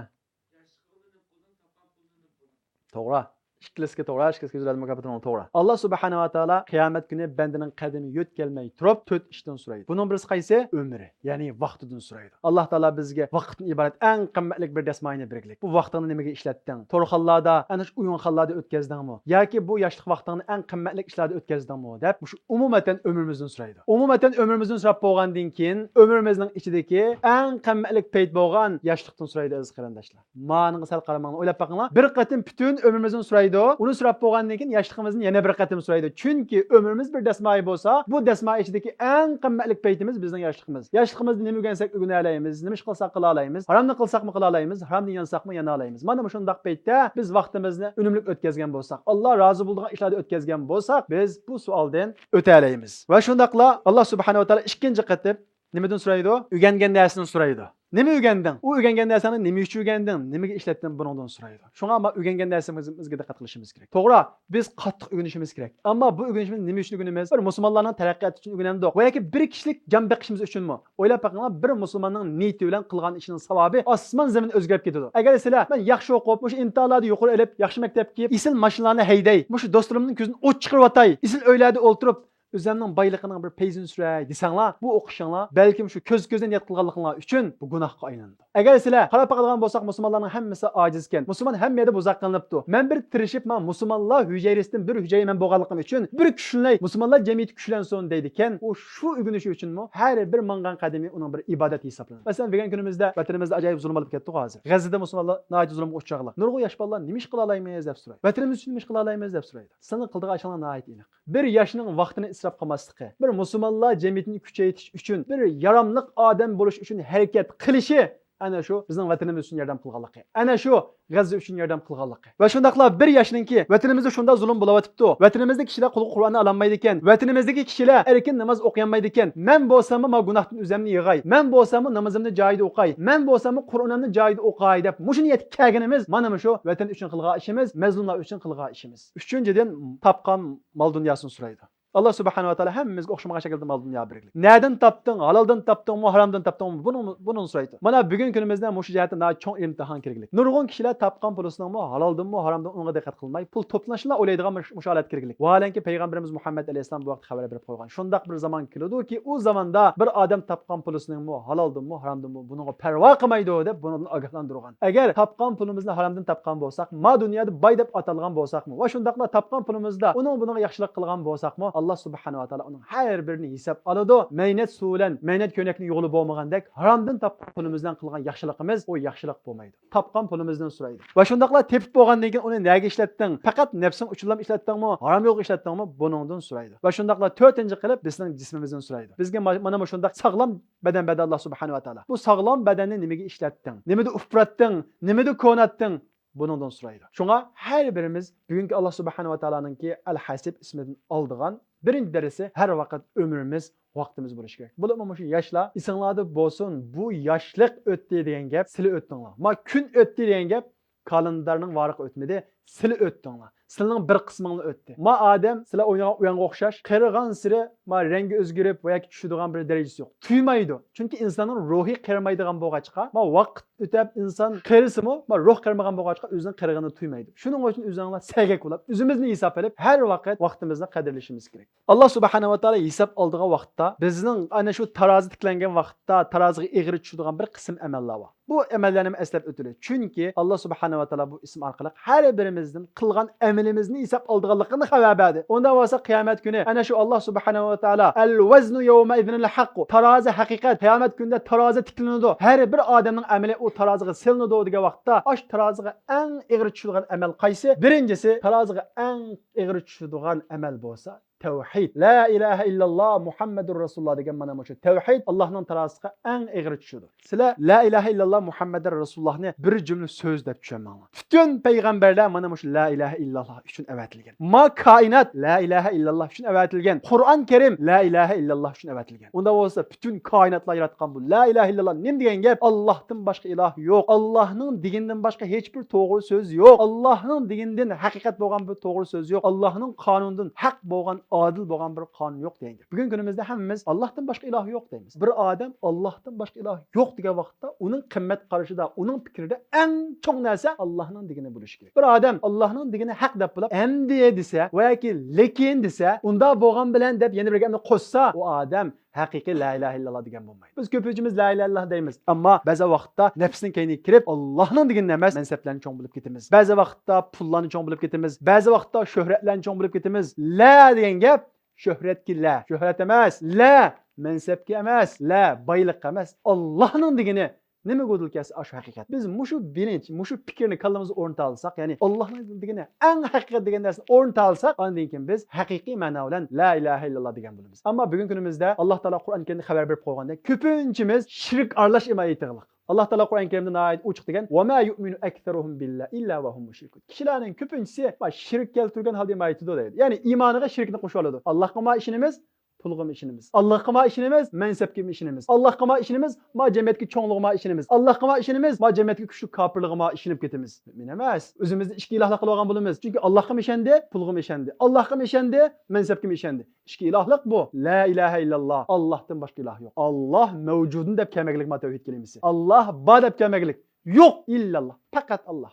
To'g'ri. İkilisiga to'g'ri, ikkilisiga yuzladi mukofotini to'g'ri. Alloh subhanahu va taolo qiyomat kuni bandaning qadami yo'tkalmay turib 4 ishdan so'raydi. Buning birisi qaysi? Umri, ya'ni vaqtidan so'raydi. Alloh taolo bizga vaqtdan iborat eng qimmatli bir dasmoyni berglik. Bu vaqtini nimaga ishlatding? To'rxonlarda, ana shu o'yinxonalarda o'tkazdingmi? Yoki bu yoshlik vaqtini eng qimmatli ishlarda o'tkazdingmi deb shu umuman umrimizdan so'raydi. Umuman umrimizdan so'rab bo'lgandan keyin umrimizning ichidagi eng qimmatli payt bo'lgan yoshlikdan so'raydi aziz qarindoshlar. Ma'niga sal qaramanglar, o'ylab boqinglar. Bir qatim butun umrimizdan so'raydi. Uni so'rab bo'lgandan keyin yoshligimizni yana bir qatim so'raydi. Chunki umrimiz bir dasmoy bo'lsa, bu dasmoy ichidagi eng qimmatli paytimiz bizning yoshligimiz. Yoshligimizda nima o'rgansak o'rgana olamiz, nima ish qilsak qila olamiz, haromni qilsakmi qila olamiz, haromni yansakmi yana olamiz. Mana shunday paytda biz vaqtimizni unumli o'tkazgan bo'lsak, Alloh rozi bo'ladigan ishlarda o'tkazgan bo'lsak, biz bu savoldan o'ta olamiz. Va shundaqla Alloh subhanahu va taolo ikkinchi qatim nimadan so'raydi? O'rgangan narsani so'raydi. Nima o'rganding? U o'rgangan narsani nima uchun o'rganding? Nimaga ishlatding? Bundan so'raydi. Shunga ham o'rgangan narsamizga diqqat qilishimiz kerak. To'g'ri, biz qattiq o'rganishimiz kerak. Ammo bu o'rganishimiz nima uchun o'rganamiz? Bir musulmonlarning taraqqiyoti uchun o'rganamiz. Va yoki bir kishilik jon beqishimiz uchunmi? O'ylab boqinglar, bir musulmonning niyati bilan qilgan ishining savobi osmon zamin o'zgarib ketadi. Agar sizlar men yaxshi o'qib, o'sha imtihonlarda yuqori olib, yaxshi maktabga kelib, isil mashinalarni hayday, o'sha do'stlarimning ko'zini o't chiqarib atay, isil uylarda o'ltirib o'zimning boyligining bir payzini suray desanglar, bu o'qishinglar balkim shu ko'z-ko'zdan niyat qilganliginglar uchun bu gunohga aylandi. Agar sizlar qarab boqadigan bo'lsak, musulmonlarning hammasi ojiz ekan. Musulmon hamma yerda bo'zaq qilinibdi. Men bir tirishib, men musulmonlar hujayrasidan bir hujayra men bo'lganligim uchun bir kuchlanay, musulmonlar jamiyati kuchlansin deydi ekan. U shu o'rganishi uchunmi? Har bir mangan qadami uning bir ibodat hisoblanadi. Masalan, degan kunimizda vatanimizda ajoyib zulm olib ketdi hozir. G'azada musulmonlar noyat zulmga uchrag'lar. Nurg'u yosh bolalar nima ish qila olamiz deb so'raydi. Vatanimiz uchun nima ish qila olamiz deb so'raydi. Seni qildigan ishinglar noyat aniq. Bir yoshning vaqtini isrof qilmasligi, bir musulmonlar jamiyatini kuchaytirish uchun, bir yaramliq odam bo'lish uchun harakat qilishi ana shu bizning vatanimiz uchun yordam qilganligi, ana shu G'azza uchun yordam qilganligi. Va shundaqla bir yoshninki vatanimizda shunda zulm bo'layotibdi. Vatanimizda kishilar Qur'onni ololmaydi ekan. Vatanimizdagi kishilar erkin namoz o'qiolmaydi ekan. Men bo'lsam ma gunohdan o'zimni yig'ay. Men bo'lsam namozimni joyida o'qay. Men bo'lsam Qur'onimni joyida o'qay deb mushuni yetib kelganimiz mana shu vatan uchun qilgan ishimiz, mazlumlar uchun qilgan ishimiz. Uchinchidan topgan mol dunyosini so'raydi. Allah subhanahu wa taala hammamizga o'xshamagan shaklda mol dunyo bergan. Nereden topding? Halaldan topdingmi, haromdan topdingmi? Buni so'raydi. Mana bugun kunimizda mush jihatda cho'ng imtihon keraklik. Nurg'un kishilar topgan pulisini halaldanmi, haromdan unga diqqat qilmay, pul to'plashlar o'ylaydigan musholat keraklik. Vaholanki payg'ambarimiz Muhammad alayhisalom bu vaqt xabar berib qo'ygan. Shundaq bir zaman keladi-ki, u zamonda bir odam topgan pulisini halaldanmi, haromdanmi bunga parvo qilmaydi deb bundan ogohlantirgan. Agar topgan pulimizni haromdan topgan bo'lsak, ma dunyoda boy deb atalgan bo'lsakmi, va shundaqla topgan pulimizda uning bunga yaxshilik qilgan bo'lsakmi, Allah subhanahu wa taala uning har birini hisob oladi. Mehnat suvilan, mehnat ko'nakni yo'li bo'lmagandek, haromdan topgan pulimizdan qilgan yaxshiligimiz o yaxshilik bo'lmaydi. Topgan pulimizdan so'raydi. Va shundaqla tepib bo'lgandan keyin uni nega ishlatding? Faqat nafsing uchun ishlatdingmi? Harom yo'q ishlatdingmi? Buningdan so'raydi. Va shundaqla 4-chi qilib bizning jismimizdan so'raydi. Bizga mana bu shundaq sog'lom badan berdi Allah subhanahu wa taala. Bu sog'lom badanni nimaga ishlatding? Nimada ufratding? Nimada ko'natding? Buningdan so'raydi. Shunga har birimiz bugungi Allah subhanahu wa taolaninki Al-Hasib ismidan oldigan birinchi darsi har vaqt ömrimiz, vaqtimiz bo'lishi kerak. Bo'lib shu yoshlar esinglarda bo'lsin, bu yoshlik o'tdi degan gap sizlar o'tdinglar. Ma kun o'tdi degan gap kalendarning varaqi o'tmadi, sizlar o'tdinglar. Sizlarning bir qisminglar o'tdi. Ma odam sizlar o'yanga o'xshash, qarigan siri ma rangi o'zgarib va yoki tushadigan bir darajasi yo'q. Tuymaydi. Chunki insonning ruhi qarimaydigan bo'lg'achqa, ma vaqt o'tab inson qarisimi, ma ruh qarimagan bo'lg'achqa o'zining qarig'ini tuymaydi. Shuning uchun o'zinglar sagak bo'lib, o'zimizni hisob qilib, har vaqt vaqtimizni qadrlashimiz kerak. Alloh subhanahu va taolo hisob oldigan vaqtda, bizning ana shu tarozi tiklangan vaqtda taroziga egri tushadigan bir qism amallar bor. Bu amallarni eslab o'tiladi. Chunki Alloh subhanahu va taolo bu ism orqali har birimizning qilgan amalimizni hisob oldiganligini xabar berdi. Unda bo'lsa qiyomat kuni ana shu Alloh subhanahu va taolo al-vaznu yawma idhnil haqq. Tarozi haqiqat. Qiyomat kunida tarozi tiklanadi. Har bir odamning amali o taroziga silinadi degan vaqtda, osh taroziga eng egri tushadigan amal qaysi? Birinchisi taroziga eng egri tushadigan amal bo'lsa tavhid. La ilaha illalloh Muhammadur Rasululloh degan mana shu tavhid Allohning tarosiga eng egri tushadi. Sizlar la ilaha illalloh Muhammadur Rasulullohni bir jumla so'z deb tushunmanglar. Butun payg'ambarlar mana shu la ilaha illalloh uchun avatilgan. Ma koinot la ilaha illalloh uchun avatilgan. Qur'on Karim la ilaha illalloh uchun avatilgan. Unda bo'lsa butun koinotlar yaratgan bu la ilaha illalloh nim degan gap Allohdan boshqa iloh yo'q. Allohning degandan boshqa hech bir to'g'ri so'z yo'q. Allohning degandan haqiqat bo'lgan bir to'g'ri so'z yo'q. Allohning qonunidan haq bo'lgan adil bo'lgan bir qonun yo'q degan. Bugun kunimizda hammamiz Allohdan boshqa iloh yo'q deymiz. Bir odam Allohdan boshqa iloh yo'q degan vaqtda uning qimmat qarashida, uning fikrida eng cho'ng narsa Allohning digini bo'lishi kerak. Bir odam Allohning digini haq deb bilib, endi desa va yoki lekin desa, unda bo'lgan bilan deb yana bir gapni qo'shsa, u odam haqiqiy la ilaha illalloh degan bo'lmaydi. Biz ko'pincha la ilaha illalloh deymiz, ammo ba'zi vaqtda nafsning kayniga kirib Allohning deganini emas, mansablarni cho'ng bo'lib ketamiz. Ba'zi vaqtda pullarni cho'ng bo'lib ketamiz. Ba'zi vaqtda shuhratlarni cho'ng bo'lib ketamiz. La degan gap shuhratga la, shuhrat emas, la mansabga emas, la boyliqqa emas, Allohning degani nima godilkasi shu haqiqat. Biz mushu bilinch, mushu fikrni kallamizga o'rnata olsak, ya'ni Allohning degani eng haqiqat degan narsani o'rnata olsak, undan keyin biz haqiqiy ma'no bilan la ilaha illalloh degan bo'lamiz. Ammo bugungi kunimizda Alloh taolo Qur'on Karimda xabar berib qo'ygandek, ko'pinchimiz shirk aralash imoyatiga Allah Teala Kur'an-ı Kerim'de ayet uçuk degan ve ma yu'minu ekseruhum billahi illa ve hum müşrikun. Kişilerin köpüncesi şirk keltirgen halde imayeti de deydi. Yani imanına şirkini koşuyordu. Allah kama işinimiz, pulg'im işinimiz. Allah kama işinimiz, mensepkim işinimiz. Allah kama işinimiz, ma cemiyetki çoğunluğuma işinimiz. Allah kama işinimiz, ma cemiyetki küçük kapırlığıma işinip ketimiz. Mümin emas. Özümüzde işki ilahlık kılgan bulunmaz. Çünkü Allah'ım işendi, pulg'im işendi. Allah'ım işendi, mensepkim işendi. İşki ilahlık bu. La ilahe illallah. Allah'tan başka ilah yok. Allah mevcudun dep kemeklik ma tevhid kelimesi. Allah ba dep kemeklik. Yok illallah. Fakat Allah.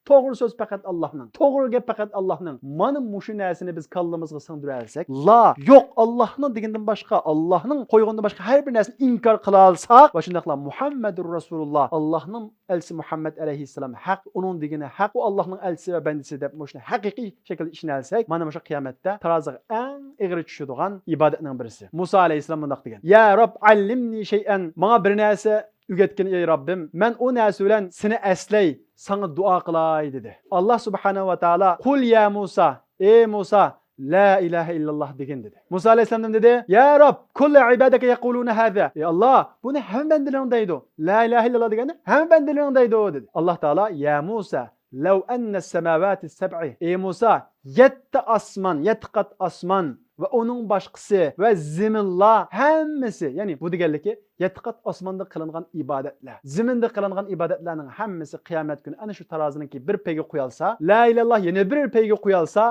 To'g'ri so'z faqat Allohning. To'g'ri gap faqat Allohning. Mana mushu narsani biz kallamizga singdirarsak, la yo'q Allohning degandan boshqa, Allohning qo'ygandan boshqa har bir narsani inkor qila olsak, va shundaqla Muhammadur Rasululloh, Allohning elchisi Muhammad alayhissalom haq, uning degani haq, u Allohning elchisi va bandisi deb mushuni haqiqiy shaklda ishonalsak, mana shu qiyomatda taroziga eng egri tushadigan ibodatning birisi. Musa alayhissalom bundoq degan: "Ya Rob, allimni shay'an." Menga bir narsa ügetken ey Rabbim, men o narsa bilan seni eslay, sana dua qilay dedi. Allah subhanahu va taala: "Qul ya Musa, ey Musa, La ilahe illallah degan dedi. Musa alayhissalom dedi, "Ya Rob, kullu ibadaka yaquluna hada." Ey Allah, buni hamma bandalarning deydi. La ilahe illallah degani hamma bandalarning deydi dedi. Allah Taala, "Ya Musa, law anna as-samawati as-sab'i." Ey Musa, 7 osmon, 7 qat osmon va uning boshqasi va zaminlar hammasi, ya'ni bu deganligi 7 qat osmonda qilingan ibodatlar, zaminda qilingan ibodatlarning hammasi qiyomat kuni ana shu taroziniki bir payga qo'yilsa, la ilalloh yana bir payga qo'yilsa,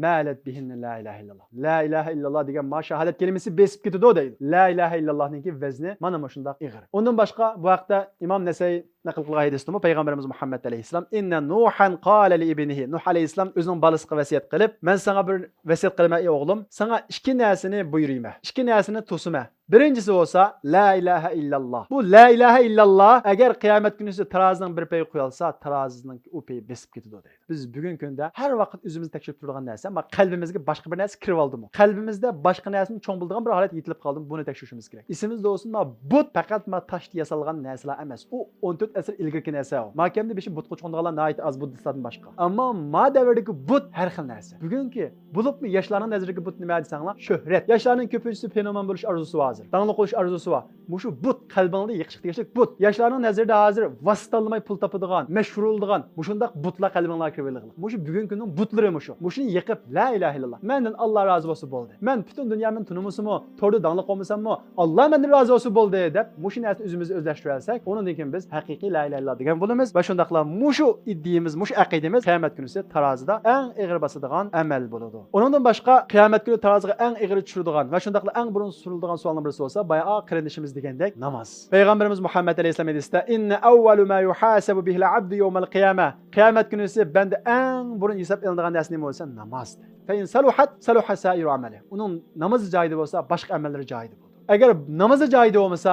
malat bihinna la ilaha illalloh. La ilaha illalloh degan ma shahodat kelimasi besib ketadi deydi. La ilaha illallahninki vazni mana shundoq ig'ir. Undan boshqa bu haqda Imom Nasai naql qilgan hadisda payg'ambarimiz Muhammad alayhisalom inna Nuhan qala li ibnihi, Nuh alayhisalom o'zining bolasiga vasiyat qilib, men senga bir vasiyat qilaman ey o'g'lim, senga ikki narsani buyurayman. Ikki narsani to'sima. Birincisi olsa la ilaha illalloh. Bu la ilaha illalloh agar qiyomat kunisi tarozining bir pay qo'yilsa, tarozining u pay besib ketadi deydi. Biz bugun kunda har vaqt o'zimizni tekshirib turgan narsa, ammo qalbimizga boshqa bir narsa kirib oldimi? Qalbimizda boshqa narsani cho'ng bildigan bir holat yetilib qoldimi? Buni tekshirishimiz kerak. Esimizda olsin, bu faqat toshda yasalgan narsalar emas. U 14 asr ilgirki narsa. Mahkamda beshi butga cho'ngdiganlar nihoyat az buddistlardan boshqa. Ammo ma davridagi but har xil narsa. Bugungi bo'libmi yoshlarning nazariga but nima desanglar? Shuhrat. Yoshlarning ko'pinchisi fenomen bo'lish orzusi bor. Dangli qo'yish orzusi bor. Mushu but qalbingda yiqish tegishlik but. Yoshlarning nazarida hozir vositolmay pul topadigan, mashhur bo'ladigan, mushundaq butlar qalbingga kirib olgan. Mushu bugungi kunning butlari mushu. Mushuni yiqib la ilaha illalloh. Mendan Alloh rozi bo'lsa bo'ldi. Men butun dunyoning tunumusimi, to'rda dangli qolmasammi, Alloh mendan rozi bo'lsa bo'ldi deb mushu narsani o'zimizni o'zlashtirsak, undan keyin biz haqiqiy la ilaha illalloh degan bo'lamiz va shundaqla mushu iddiyimiz, mushu aqidamiz qiyomat kunisi tarozida eng ig'ir bosadigan amal bo'ladi. Undan boshqa qiyomat kuni taroziga eng ig'ir tushiradigan va shundaqla eng burun suriladigan savollar birisi bo'lsa, bayağı qilishimiz degandek namoz. Payg'ambarimiz Muhammad alayhisalom hadisda inna awwalu ma yuhasabu bihi al-abdu yawm al-qiyamah. Qiyomat kunisi banda eng burun hisob qilinadigan narsa nima bo'lsa, namoz. Fa in saluhat saluha sa'iru amali. Uning namozi joyida bo'lsa, boshqa amallari joyida bo'ladi. Agar namozi joyida bo'lmasa,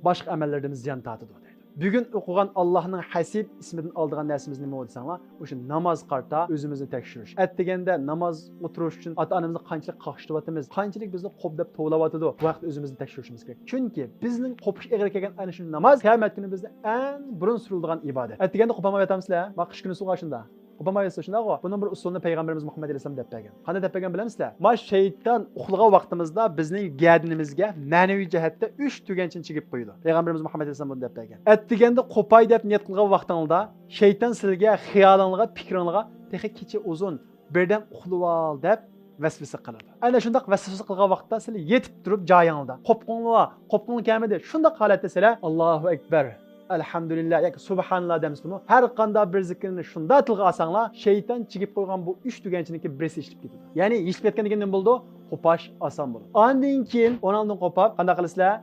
boshqa amallarimiz ziyon tortadi. Bugun o'qigan Allohning Hasib ismidan oldigan narsamiz nima bo'lsanglar, o'sha namoz qarta o'zimizni tekshirish. Atdeganda namoz o'tirish uchun ota-onamizni qanchalik qaqshitayotimiz, qanchalik bizni qo'p deb tovlayotidi, bu vaqt o'zimizni tekshirishimiz kerak. Chunki bizning qo'pish egri kelgan ana shu namoz qiyomat kuni bizni eng burun suriladigan ibodat. Atdeganda qo'pamay aytamizlar, ma qish kuni suv shunda. Qo'pamaysiz shunaqo. Buning bir usulini payg'ambarimiz Muhammad alayhisalom deb bergan. Qanday deb bergan bilamizlar? Ma shayton uxlagan vaqtimizda bizning gadinimizga ma'naviy jihatda 3 tuganchini chigib qo'ydi. Payg'ambarimiz Muhammad alayhisalom buni deb bergan. Atdeganda qo'pay deb niyat qilgan vaqtingizda shayton sizga xiyolingizga, fikringizga texi kecha uzun birdan uxlab ol deb vasvasa qiladi. Ana shunday vasvasa qilgan vaqtda siz yetib turib joyingizda qo'pqinlik kamida shunday holatda sizlar Allohu akbar, alhamdulillah yoki subhanalloh deysizmi? Har qanday bir zikrni shunda tilga olsanglar, shayton chigib qo'ygan bu 3 tuganchiniki birisi ishib ketadi. Ya'ni ishib ketgan degan nima bo'ldi? Qo'pash oson bo'ladi. Ondan keyin ondan qo'pab qanday qilasizlar?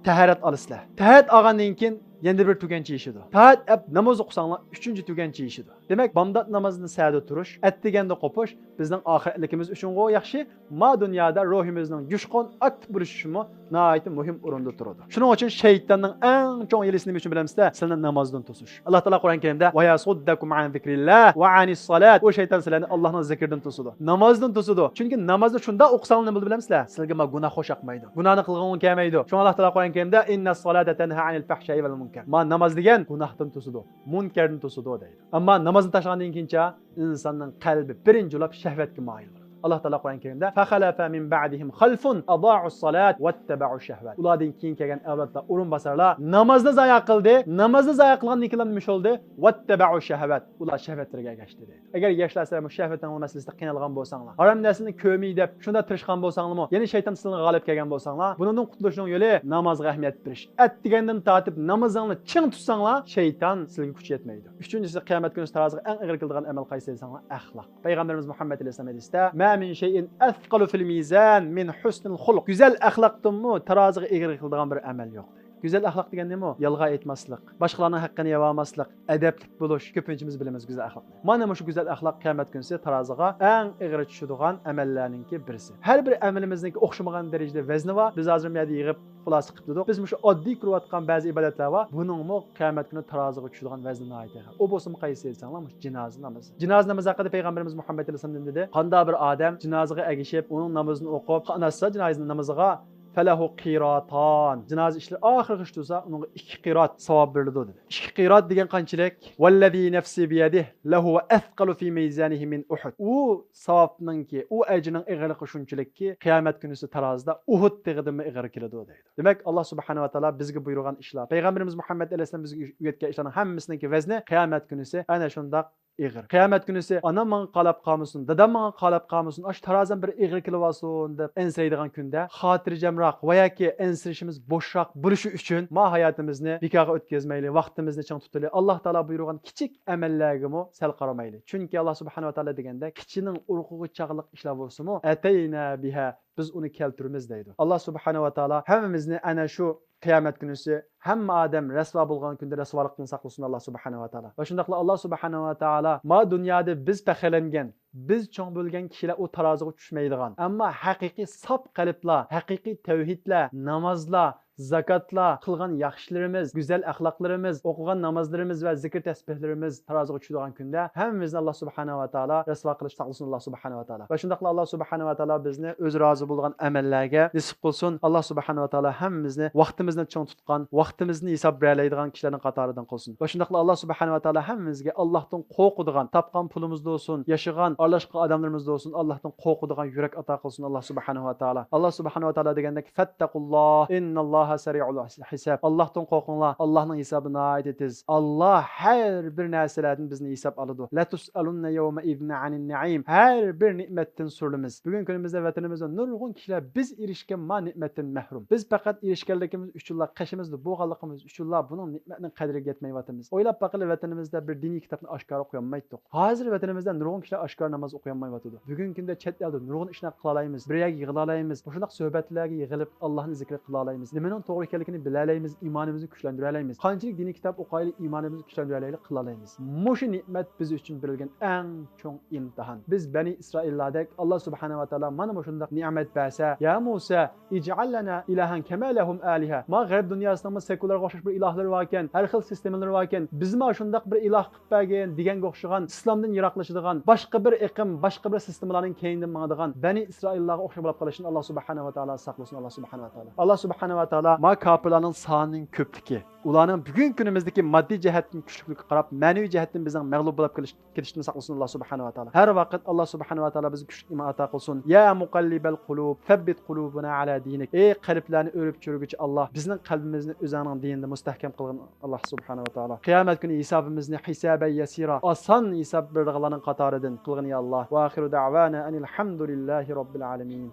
Tahorat olasizlar. Tahorat olgandan keyin yana bir tuganchi ishidi. Tahorat namoz o'qisanglar 3-chi tuganchi ishidi. Demak, bomdod namozini sa'da turish, atdeganda qo'pish bizning oxiratligimiz uchun yaxshi, ma dunyoda ruhimizning yushqon aktiv bo'lishi uchun nihoyat muhim o'rinda turadi. Shuning uchun shaytonning eng chong yelisi nima uchun bilamizda? Sizlarni namozdan to'sish. Alloh taolo Qur'on Karimda va yasuddakum an zikrillah va anis salat. O shayton sizlarni Allohning zikridan to'sidi. Namozdan to'sidi. Chunki namozni shunda o'qisanglar nima bo'ladi bilamizlar? Sizlarga ma gunoh xo'sh yoqmaydi. Gunohni qilgan kelmaydi. Shuning Alloh taolo Qur'on Karimda inna salata tanha anil fahsha'i val munkar. Ma namoz degan gunohdan to'sidi, munkardan to'sidi deydi. Ammo namozni tashlagandan keyincha insonning qalbi birinchi bo'lib shahvatga moyil bo'ladi. Allah Taala Qur'on Karimda "Fakhalafa min ba'dihim khalfun adaa'us salat wattaba'ush shahvat." Ulardan keyin kelgan avlodlar o'rin basarlar namozni zayo qildi. Namozni zayo qilgandan keyin nima bo'ldi? Wattaba'ush shahvat. Ular shahvatlarga ergashdi deydi. Agar yoshlar sizlar bu shahvatning masalasida qiynalgan bo'lsanglar, harom narsani ko'miy deb shunda tirishgan bo'lsanglarmi, ya'ni shayton sizlarga g'olib kelgan bo'lsanglar, bundan qutulishning yo'li namozga ahamiyat berish. Atdigandan tortib namozingni ching tutsanglar, shayton sizga kuch yetmaydi. Uchinchisi qiyomat kuni taroziga eng ig'ir keladigan amal qaysi desanglar, axloq. Payg'ambarimiz Muhammad alayhisalom hadisda min şeyin athqalu fil mizan min husnil xulq. Güzel axloqdanmi taroziga egri qiladigan bir amal yo'q. Güzel axloq degan nima? Yolg'on aytmaslik, boshqalarning haqqini yevamaslik, adablik bo'lish. Ko'pinchimiz bilamiz güzel axloq. Mana shu güzel axloq qiyomat kunisi taroziga eng ig'ri tushadigan amallarningki birisi. Har bir amalimizningki o'xshamagan darajada vazni bor. Biz hozir yerda yig'ib xulosa qilib dedik. Biz shu oddiy ko'rayotgan ba'zi ibodatlar bor. Buningmi qiyomat kuni taroziga tushadigan vazni nihoyat ig'ir. O bo'lsa qaysi desanglar, jinoza namozi. Jinoza namozi haqida payg'ambarimiz Muhammad alayhisalom dedi. Qanday bir odam jinozaga agishib, uning namozini o'qib, qanasa jinoza namoziga felahu qiratan. Cenaze işleri ahirgi iş dursa onun 2 qirat savab berildi dedi. 2 qirat degan qanchalik? Vallazi nafsi biyadihi lahu athqalu fi mizanihi min Uhud. U savabninki, u ecrinin ig'irligi shunchalikki qiyomat kunisi tarozida Uhud tig'idan ig'ir keladi deydi. Demak Alloh subhanahu va taolo bizga buyurgan ishlar, payg'ambarimiz Muhammad alayhisalom bizga o'rgatgan ishlarning hammasining vazni qiyomat kunisi ana shundoq ig'ir. Qiyomat kunisi onam menga qalab qolmasin, dadam menga qalab qolmasin, ash tarozan bir ig'ir kelib olsin deb ensiraydigan kunda xotirjamroq va yoki ensirishimiz bo'shroq bo'lishi uchun ma hayotimizni bekorga o'tkazmaylik, vaqtimizni chang tutaylik. Alloh taolo buyurgan kichik amallargami sal qaramaylik. Chunki Alloh subhanahu va taolo deganda kichining urug'iga chaqliq ishlar bo'lsa-mu, atayna biha biz uni keltiramiz deydi. Alloh subhanahu va taolo hammamizni ana shu qiyomat kunisi hamma odam rasvo bo'lgan kunda rasvolikdan saqlasin Alloh subhanahu va taolo. Va shundaqla Alloh subhanahu va taolo ma dunyoda biz faxrlangan, biz cho'ng bo'lgan kishilar u taroziga tushmaydigan, ammo haqiqiy sof qalblar, haqiqiy tavhidlar, namozlar, zakatlar, qilgan yaxshilarimiz, go'zal axloqlarimiz, o'qigan namozlarimiz va zikr tasbihlarimiz taroziga tushadigan kunda hammamizni Alloh subhanahu va taolo rasvo qilish saqlasin Alloh subhanahu va taolo. Va shundaqla Alloh subhanahu va taolo bizni o'z rozi bo'lgan amallarga nisb qilsin. Alloh subhanahu va taolo hammamizni vaqtimizni cho'ng tutgan, vaqtimizni hisob beraydigan kishilarning qatoridan qilsin. Va shundaqla Alloh subhanahu va taolo hammamizga Allohdan qo'rqadigan, topgan pulimiz bo'lsin, yashagan aralashqa odamlarimiz bo'lsin, Allohdan qo'rqadigan yurak ato qilsin Alloh subhanahu va taolo. Alloh subhanahu va taolo degandek fattaqulloh innalloha sari'ul hisab. Allohdan qo'rqinglar, Allohning hisobi nihoyat tez. Alloh har bir narsalardan bizni hisob oladi. La tusalunna yawma idna anin na'im. Har bir ne'matdan so'ralamiz. Bugun kunimizda vatanimizda nurg'un kishilar biz erishgan ma ne'matdan mahrum. Biz faqat erishganligimiz uchunlar, qashimizda bo'g'anligimiz uchunlar buning ne'matning qadriga yetmayotimiz. O'ylab baqili vatanimizda bir diniy kitobni oshkor o'qiyamaydik. Hozir vatanimizda nurg'un kishilar oshkor namoz o'qiyamayotdi. Bugungi kunda chet elda nurg'un ishlar qila olamiz. Bir yerga yig'ila olamiz. Shunday suhbatlarga yig'ilib Allohni zikr qila olamiz. Nimaning to'g'ri ekanligini bila olamiz, iymonimizni kuchlantira olamiz. Qanchalik diniy kitob o'qaylik, iymonimizni kuchlantira olaylik, qila olamiz. Mushu ne'mat biz uchun berilgan eng cho'ng imtihon. Biz Bani Isroillardek Alloh subhanahu va taolo mana shunday ne'mat bersa, ya Musa, ij'al lana ilahan kama lahum aliha. Ma g'arb dunyosida sekularga o'xshash bir ilohlar bor ekan, har xil sistemalar bor ekan. Biz ma shunday bir iloh qilib bergan deganga o'xshagan, islomdan yiroqlashadigan, boshqa bir iqim, boshqa bir sistemalarning keyindan mangadigan Bani Isroillarga o'xshab bo'lib qolishini Alloh subhanahu va taolo saqlasin Alloh subhanahu va taolo. Alloh subhanahu va taolo ma kafirlarning sonining ko'pligi, ularning bugun kunimizdagi moddiy jihatdan kuchligiga qarab ma'naviy jihatdan bizning mag'lub bo'lib ketishni saqlasin Alloh subhanahu va taolo. Har vaqt Alloh subhanahu va taolo bizga kuch iymon ato qilsin. Ya muqallibal qulub, thabbit qulubuna ala dinik. Ey qalblarni o'rib churguvchi Alloh, bizning qalbimizni o'zining dinida mustahkam qilgin Alloh subhanahu va taolo. Qiyomat kuni hisobimizni hisoban yasira, oson hisob beradiganlarning qatoridan qilgin ya Alloh. Va axiru da'vana anil hamdulillahi robbil alamin.